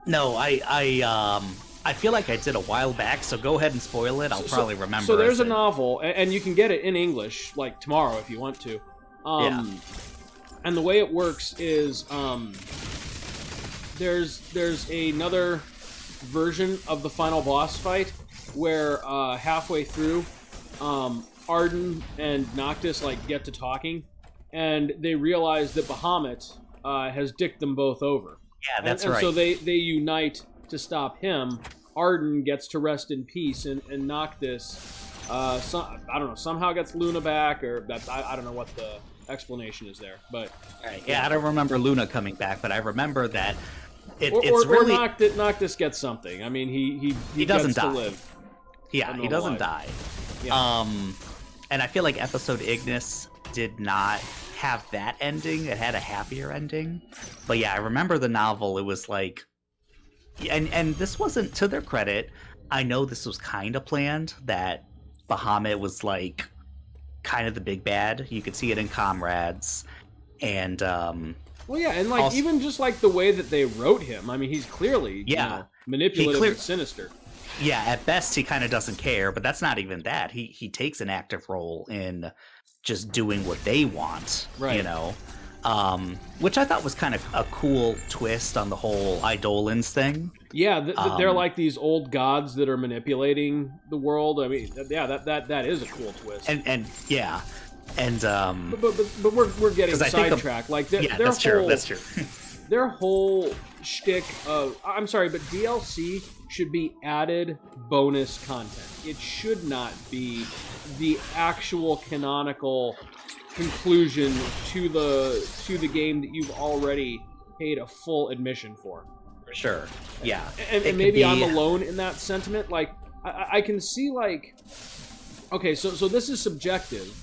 No, I feel like I did a while back, so go ahead and spoil it. I'll probably remember. So there's a novel, and you can get it in English, like tomorrow if you want to. And the way it works is there's another version of the final boss fight where halfway through, Arden and Noctis like get to talking, and they realize that Bahamut has dicked them both over. Yeah, that's right. right. So they unite to stop him. Arden gets to rest in peace, and Noctis, I don't know, somehow gets Luna back, or that I don't know what the explanation is there, but right. Yeah, I don't remember Luna coming back, but I remember that it's really Noctis gets something. I mean, he doesn't gets die. To live. Yeah, he doesn't die. Yeah. And I feel like episode Ignis did not have that ending. It had a happier ending, but yeah, I remember the novel. It was like. And this wasn't, to their credit, I know this was kind of planned, that Bahamut was like kind of the big bad. You could see it in Comrades, and well, yeah, and like also, even just like the way that they wrote him. I mean, he's clearly manipulative and sinister. Yeah, at best he kind of doesn't care, but that's not even that. He takes an active role in just doing what they want, right. Which I thought was kind of a cool twist on the whole Eidolons thing. Yeah, they're like these old gods that are manipulating the world. I mean, yeah, that is a cool twist. And yeah, and but we're getting sidetracked. Like that's true. That's true. Their whole shtick of I'm sorry, but DLC should be added bonus content. It should not be the actual canonical conclusion to the game that you've already paid a full admission for. For sure. Yeah. And maybe I'm alone in that sentiment. Like I can see like okay, so this is subjective.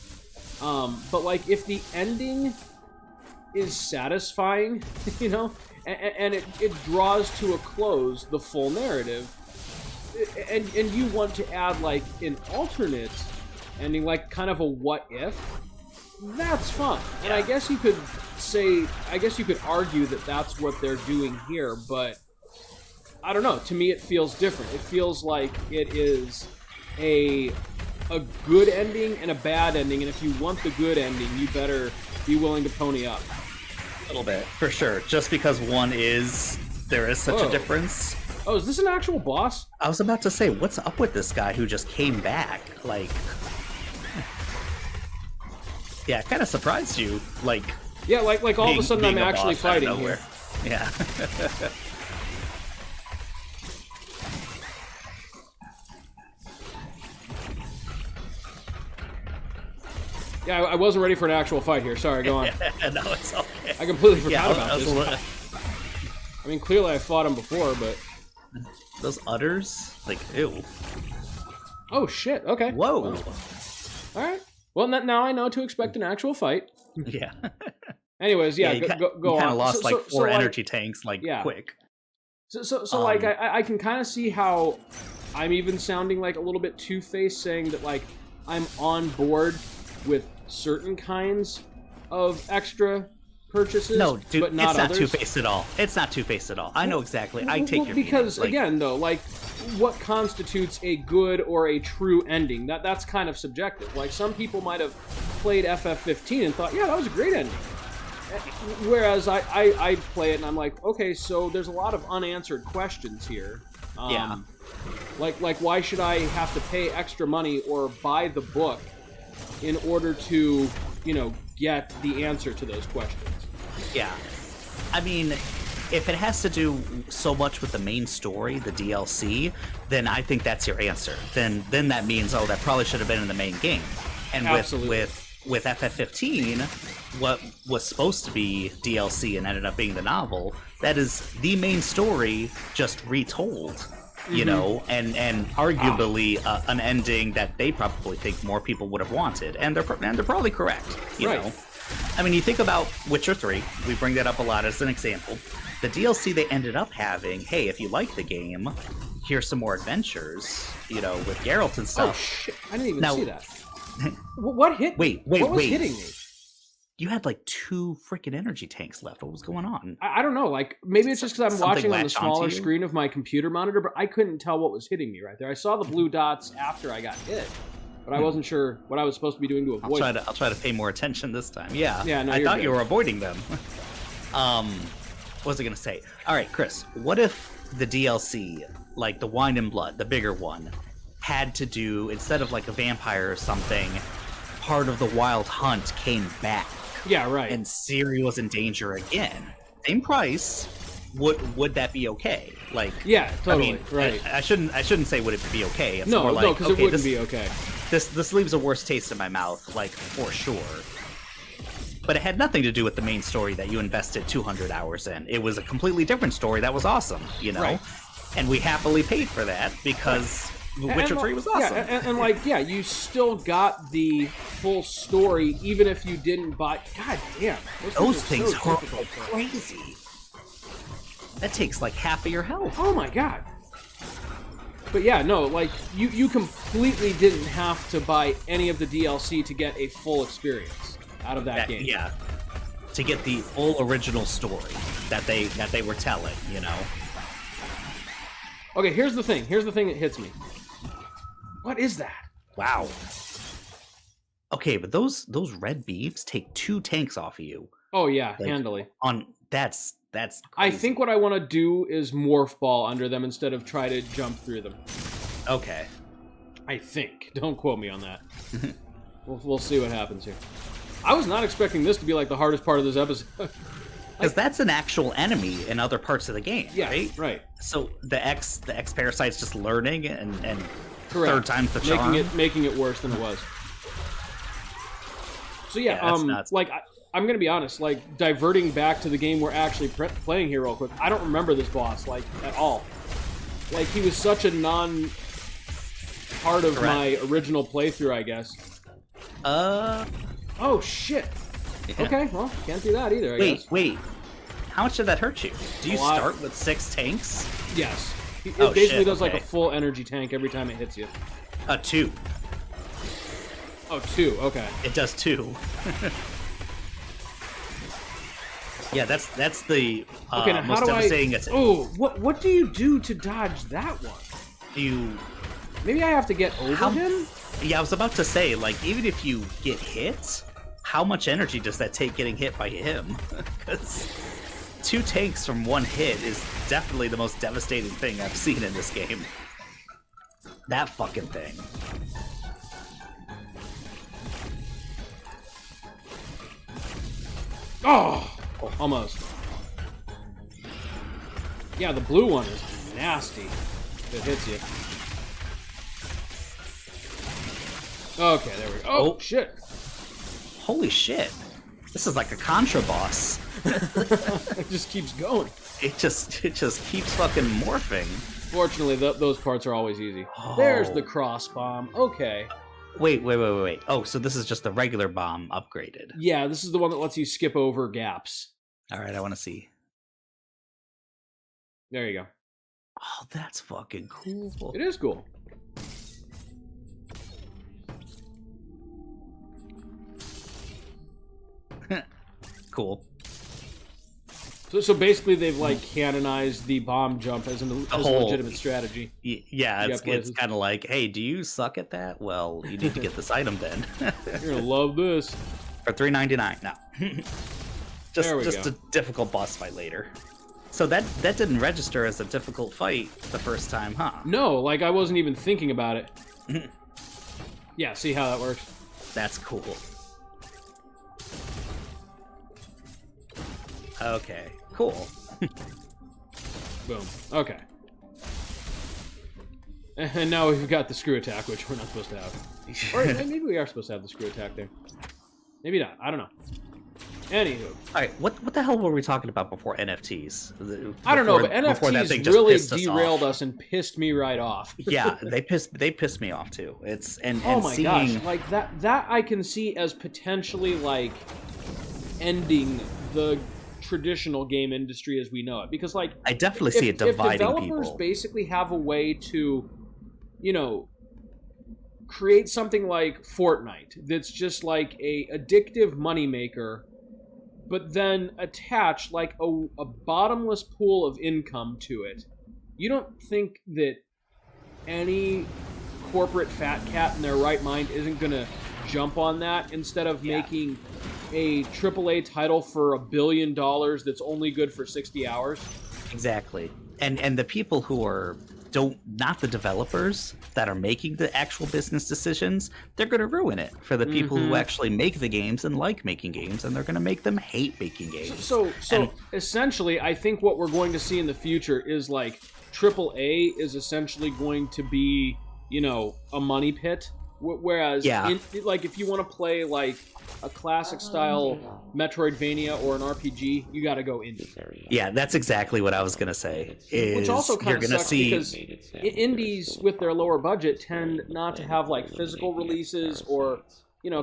But like if the ending is satisfying, and it draws to a close the full narrative, and you want to add like an alternate ending, like kind of a what if, that's fun. And I guess you could argue that that's what they're doing here, but I don't know. To me, it feels different. It feels like it is a good ending and a bad ending, and if you want the good ending, you better be willing to pony up. A little bit, for sure. Just because there is such a difference. Oh, is this an actual boss? I was about to say, what's up with this guy who just came back? Like... Yeah, it kind of surprised you, like... Yeah, like all of a sudden I'm actually fighting here. Yeah. Yeah, I wasn't ready for an actual fight here. Sorry, go on. No, it's okay. I completely forgot about this. I mean, clearly I fought him before, but... Those udders? Like, ew. Oh shit. Okay. Whoa. Well, all right. Well, now I know to expect an actual fight. Yeah. Anyways, yeah, you go on. kind of lost four like, energy tanks quick. So like I can kind of see how I'm even sounding like a little bit two-faced, saying that like I'm on board with certain kinds of extra purchases, No, dude, but not it's not others. two-faced at all. It's not two-faced at all. I know exactly. I take your because meaning. again, though, like what constitutes a good or a true ending? That's kind of subjective. Like some people might have played FF15 and thought, yeah, that was a great ending. Whereas I play it and I'm like, okay, so there's a lot of unanswered questions here. Yeah. Like why should I have to pay extra money or buy the book in order to, get the answer to those questions? Yeah. I mean, if it has to do so much with the main story, the DLC, then I think that's your answer. Then that means, that probably should have been in the main game. And with FF15, what was supposed to be DLC and ended up being the novel, that is the main story just retold, and arguably an ending that they probably think more people would have wanted, and they're probably correct, you know. I mean, you think about Witcher 3, we bring that up a lot as an example. The DLC they ended up having, hey, if you like the game, here's some more adventures, with Geralt and stuff. Oh shit, I didn't even see that. What hit? Wait. What was hitting me? You had like 2 freaking energy tanks left. What was going on? I don't know. Like maybe it's just because I'm watching on the smaller you? screen of my computer monitor, but I couldn't tell what was hitting me right there. I saw the blue dots after I got hit, but I wasn't sure what I was supposed to be doing to avoid. I'll try to pay more attention this time. Yeah. Yeah. No, I thought good. you were avoiding them. What was I gonna say? All right, Chris. What if the DLC, like the Wine and Blood, the bigger one, had to do, instead of like a vampire or something, part of the Wild Hunt came back? Yeah, right. And Ciri was in danger again. Same price. Would that be okay? Like, yeah, totally. I mean, right. I shouldn't say would it be okay. It's no, more like, because it wouldn't be okay. This leaves a worse taste in my mouth, like for sure. But it had nothing to do with the main story that you invested 200 hours in. It was a completely different story that was awesome, Right. And we happily paid for that because Witcher 3 was awesome. Yeah, you still got the full story, even if you didn't buy. God damn, those things are difficult. crazy. That takes like half of your health. Oh my god. But yeah, no, like you completely didn't have to buy any of the DLC to get a full experience out of that game. Yeah, to get the full original story that they were telling, Okay, here's the thing. Here's the thing that hits me. What is that? Wow. Okay, but those red beeps take 2 tanks off of you. Oh yeah, handily. That's crazy. I think what I want to do is morph ball under them instead of try to jump through them. Okay. I think. Don't quote me on that. We'll see what happens here. I was not expecting this to be like the hardest part of this episode. Because that's an actual enemy in other parts of the game, yeah, right? Right. So the X parasite's just learning and Correct. third time's the charm. Making it worse than it was. So yeah, like I'm gonna be honest, like diverting back to the game we're actually playing here real quick. I don't remember this boss like at all. Like he was such a non part of my original playthrough, I guess. Oh shit. Yeah. Okay, well, can't do that either, I guess. Wait. How much did that hurt you? Do you start with 6 tanks? Yes. It basically does like a full energy tank every time it hits you. 2. Oh, 2, okay. It does 2. Yeah, that's the okay, now most how do devastating attack. Oh, what do you do to dodge that one? Maybe I have to get over him? Yeah, I was about to say, like, even if you get hit, how much energy does that take getting hit by him? Because 2 tanks from 1 hit is definitely the most devastating thing I've seen in this game. That fucking thing. Oh! Almost. Yeah, the blue one is nasty. If it hits you. Okay, there we go. Oh, shit. Holy shit. This is like a Contra boss. It just keeps going. It just keeps fucking morphing. Fortunately, those parts are always easy. Oh. There's the cross bomb. Okay. Wait. Oh, so this is just the regular bomb upgraded. Yeah, this is the one that lets you skip over gaps. All right, I want to see. There you go. Oh, that's fucking cool. It is cool. Cool. So basically, they've like canonized the bomb jump as a legitimate strategy. Yeah, it's kind of like, hey, do you suck at that? Well, you need to get this item then. You're gonna love this. For $3.99. No, just a difficult boss fight later. So that didn't register as a difficult fight the first time, huh? No, like I wasn't even thinking about it. Yeah, see how that works? That's cool. Okay, cool. Boom. Okay. And now we've got the screw attack, which we're not supposed to have. Or maybe we are supposed to have the screw attack there. Maybe not. I don't know. Anywho. Alright, what the hell were we talking about before NFTs? I don't know, but NFTs really derailed us and pissed me right off. Yeah, they pissed me off too. Oh my gosh, like that I can see as potentially like ending the traditional game industry as we know it, because like I definitely see it dividing if developers people. Basically have a way to, create something like Fortnite that's just like a addictive moneymaker, but then attach like a bottomless pool of income to it, you don't think that any corporate fat cat in their right mind isn't gonna jump on that instead of making a AAA title for $1 billion that's only good for 60 hours? Exactly. And the people who are not the developers that are making the actual business decisions, they're going to ruin it for the people who actually make the games and like making games, and they're going to make them hate making games. So essentially, I think what we're going to see in the future is like AAA is essentially going to be, a money pit. Whereas, if you want to play like a classic style Metroidvania or an RPG, you got to go indie. Yeah, that's exactly what I was gonna say. Which also kind of sucks because indies with their lower budget tend not to have like physical releases or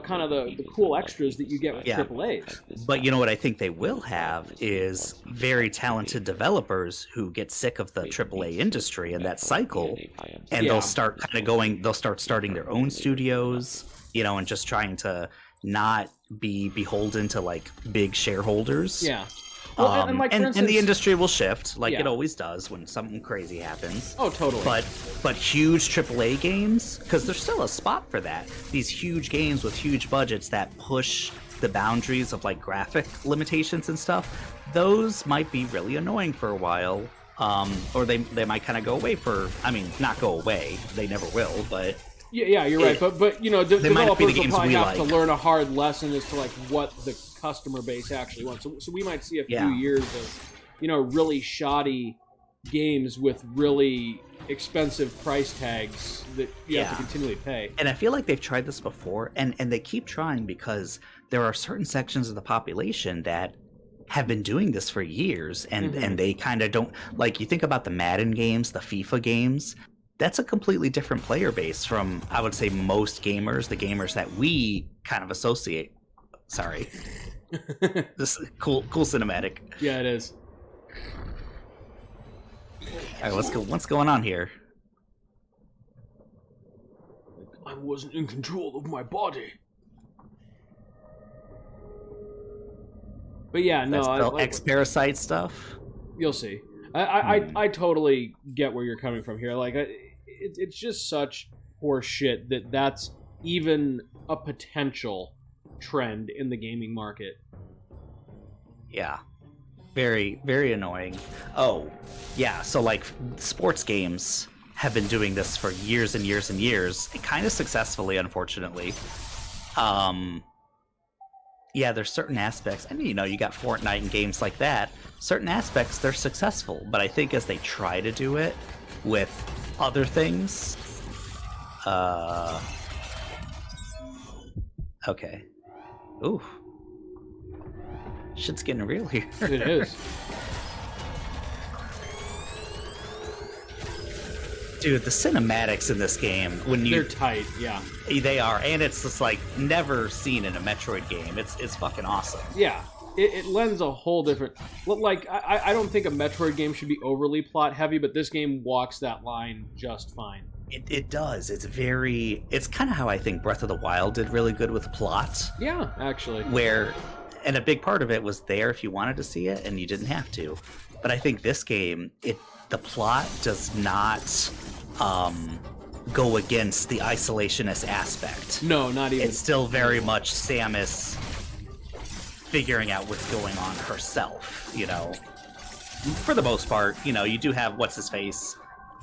kind of the cool extras that you get with AAAs. But what I think they will have is very talented developers who get sick of the AAA industry and that cycle, and they'll start starting their own studios, and just trying to not be beholden to like big shareholders. Yeah. Well, and the industry will shift like it always does when something crazy happens. Oh, totally. But huge AAA games, because there's still a spot for that. These huge games with huge budgets that push the boundaries of like graphic limitations and stuff, those might be really annoying for a while. Or they might kind of go away not go away. They never will, but... Yeah, you're right. But developers will probably have to learn a hard lesson as to like what the customer base actually wants. So we might see a few years of, really shoddy games with really expensive price tags that you have to continually pay. And I feel like they've tried this before, and they keep trying because there are certain sections of the population that have been doing this for years, and they kind of don't, like, you think about the Madden games, the FIFA games. That's a completely different player base from, I would say, most gamers, the gamers that we kind of associate. Sorry. This is cool cinematic. Yeah, it is. All right, what's going on here? I wasn't in control of my body. But yeah, no, that's X-Parasite stuff. You'll see. I totally get where you're coming from here. Like, it's just such horse shit that's even a potential trend in the gaming market. Yeah. Very, very annoying. Oh, yeah, so like sports games have been doing this for years and years and years, kind of successfully, unfortunately. Yeah, there's certain aspects, and you got Fortnite and games like that. Certain aspects, they're successful, but I think as they try to do it with other things, okay. Ooh. Shit's getting real here. It is. Dude, the cinematics in this game, they're tight, yeah. They are, and it's just like never seen in a Metroid game. It's fucking awesome. Yeah, it lends a whole different. Like I don't think a Metroid game should be overly plot heavy, but this game walks that line just fine. It does. It's kind of how I think Breath of the Wild did really good with plot. Yeah, actually. And a big part of it was there if you wanted to see it, and you didn't have to. But I think this game, the plot does not go against the isolationist aspect. No, not even. It's still very much Samus figuring out what's going on herself, you know. For the most part, you know, you do have What's-His-Face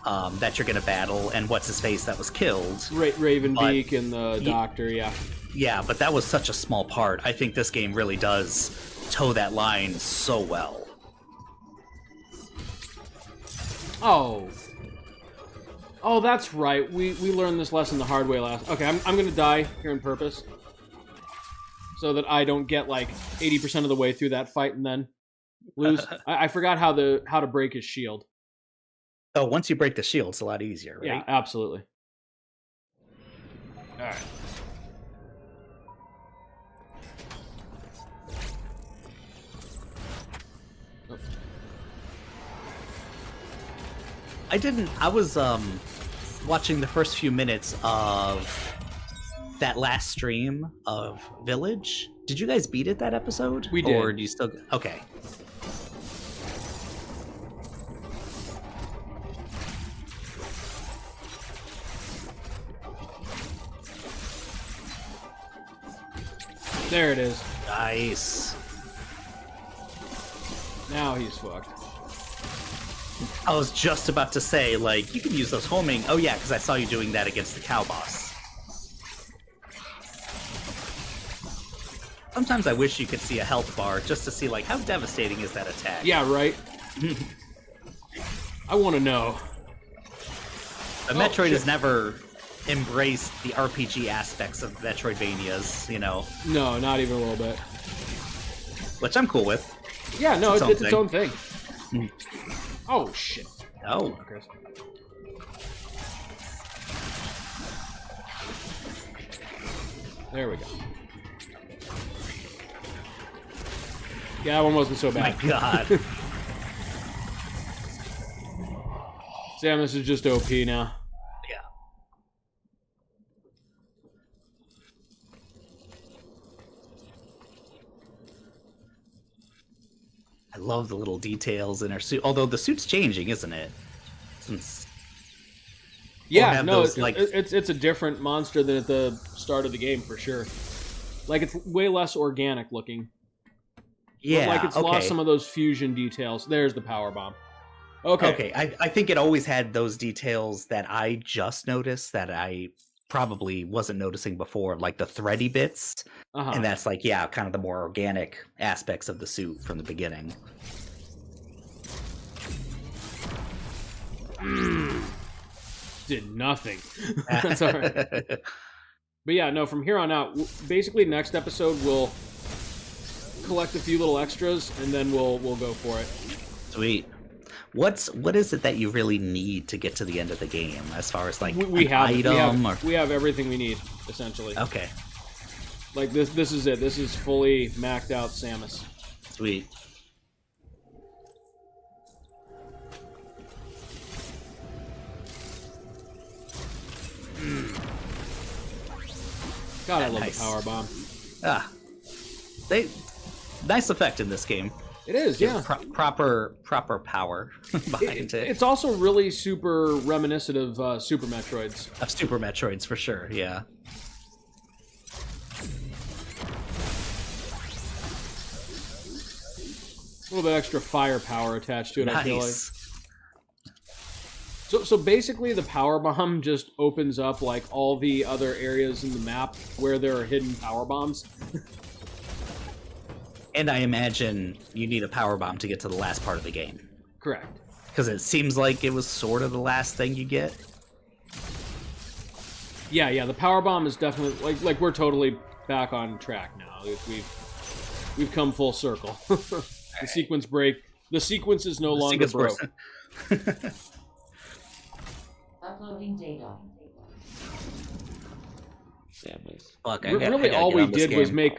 that you're going to battle, and What's-His-Face that was killed. Ravenbeak and the Doctor, yeah. Yeah, but that was such a small part. I think this game really does toe that line so well. Oh, that's right. We learned this lesson the hard way last. Okay, I'm gonna die here on purpose, so that I don't get like 80% of the way through that fight and then lose. I forgot how to break his shield. Oh, once you break the shield, it's a lot easier, right? Yeah, absolutely. All right. I was watching the first few minutes of that last stream of Village. Did you guys beat it that episode? We did. Or do you still... Okay. There it is. Nice. Now he's fucked. I was just about to say, like, you can use those homing... Oh, yeah, because I saw you doing that against the cow boss. Sometimes I wish you could see a health bar just to see, like, how devastating is that attack? Yeah, right? I want to know. But Metroid has never embraced the RPG aspects of Metroidvanias, you know? No, not even a little bit. Which I'm cool with. Yeah, no, it's its own thing. Oh, shit. Oh. Chris. There we go. Yeah, that one wasn't so bad. My god. Samus is just OP now. Yeah. I love the little details in her suit. Although the suit's changing, isn't it? Since yeah, no, those, it's a different monster than at the start of the game for sure. Like it's way less organic looking. Yeah, like it's lost some of those fusion details. There's the power bomb. Okay. I think it always had those details that I just noticed that I probably wasn't noticing before, like the thready bits. And that's like, yeah, kind of the more organic aspects of the suit from the beginning. Did nothing. That's all right. But yeah, no, from here on out, basically next episode we'll collect a few little extras and then we'll go for it. Sweet. What is it that you really need to get to the end of the game as far as like we have everything we need essentially. Okay. Like this is it. This is fully maxed out Samus. Sweet. God, I love the power bomb. Nice effect in this game. It is, yeah. Proper power behind it. It's also really super reminiscent of Super Metroids. Of Super Metroids, for sure, yeah. A little bit extra firepower attached to it, Nice. I feel like. So basically, the power bomb just opens up like all the other areas in the map where there are hidden power bombs. And I imagine you need a power bomb to get to the last part of the game. Correct. Because it seems like it was sort of the last thing you get. Yeah. The power bomb is definitely like we're totally back on track now. We've come full circle. The sequence break. The sequence is no longer broke. Uploading data. Fuck, Really, all we did was make.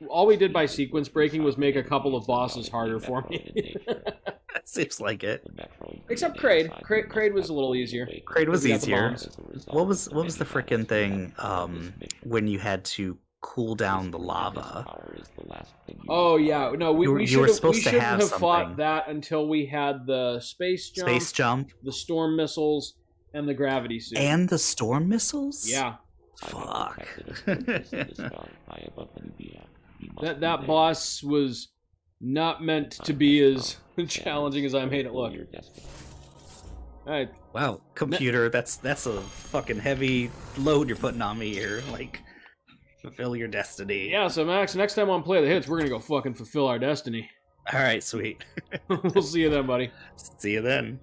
All we did by sequence breaking was make a couple of bosses harder for me. Seems like it. Except Kraid. Kraid was a little easier. Kraid was We got the easier. bombs. What was the frickin' thing when you had to cool down the lava? Oh yeah, no, we shouldn't have something. fought that until we had the space jump, the storm missiles, and the gravity suit. And the storm missiles? Yeah. Fuck. that boss was not meant to be as challenging as I made it look. Alright. Wow, computer, that's a fucking heavy load you're putting on me here. Like, fulfill your destiny. Yeah, so Max, next time on Play the Hits, we're gonna go fucking fulfill our destiny. Alright, sweet. We'll see you then, buddy. See you then.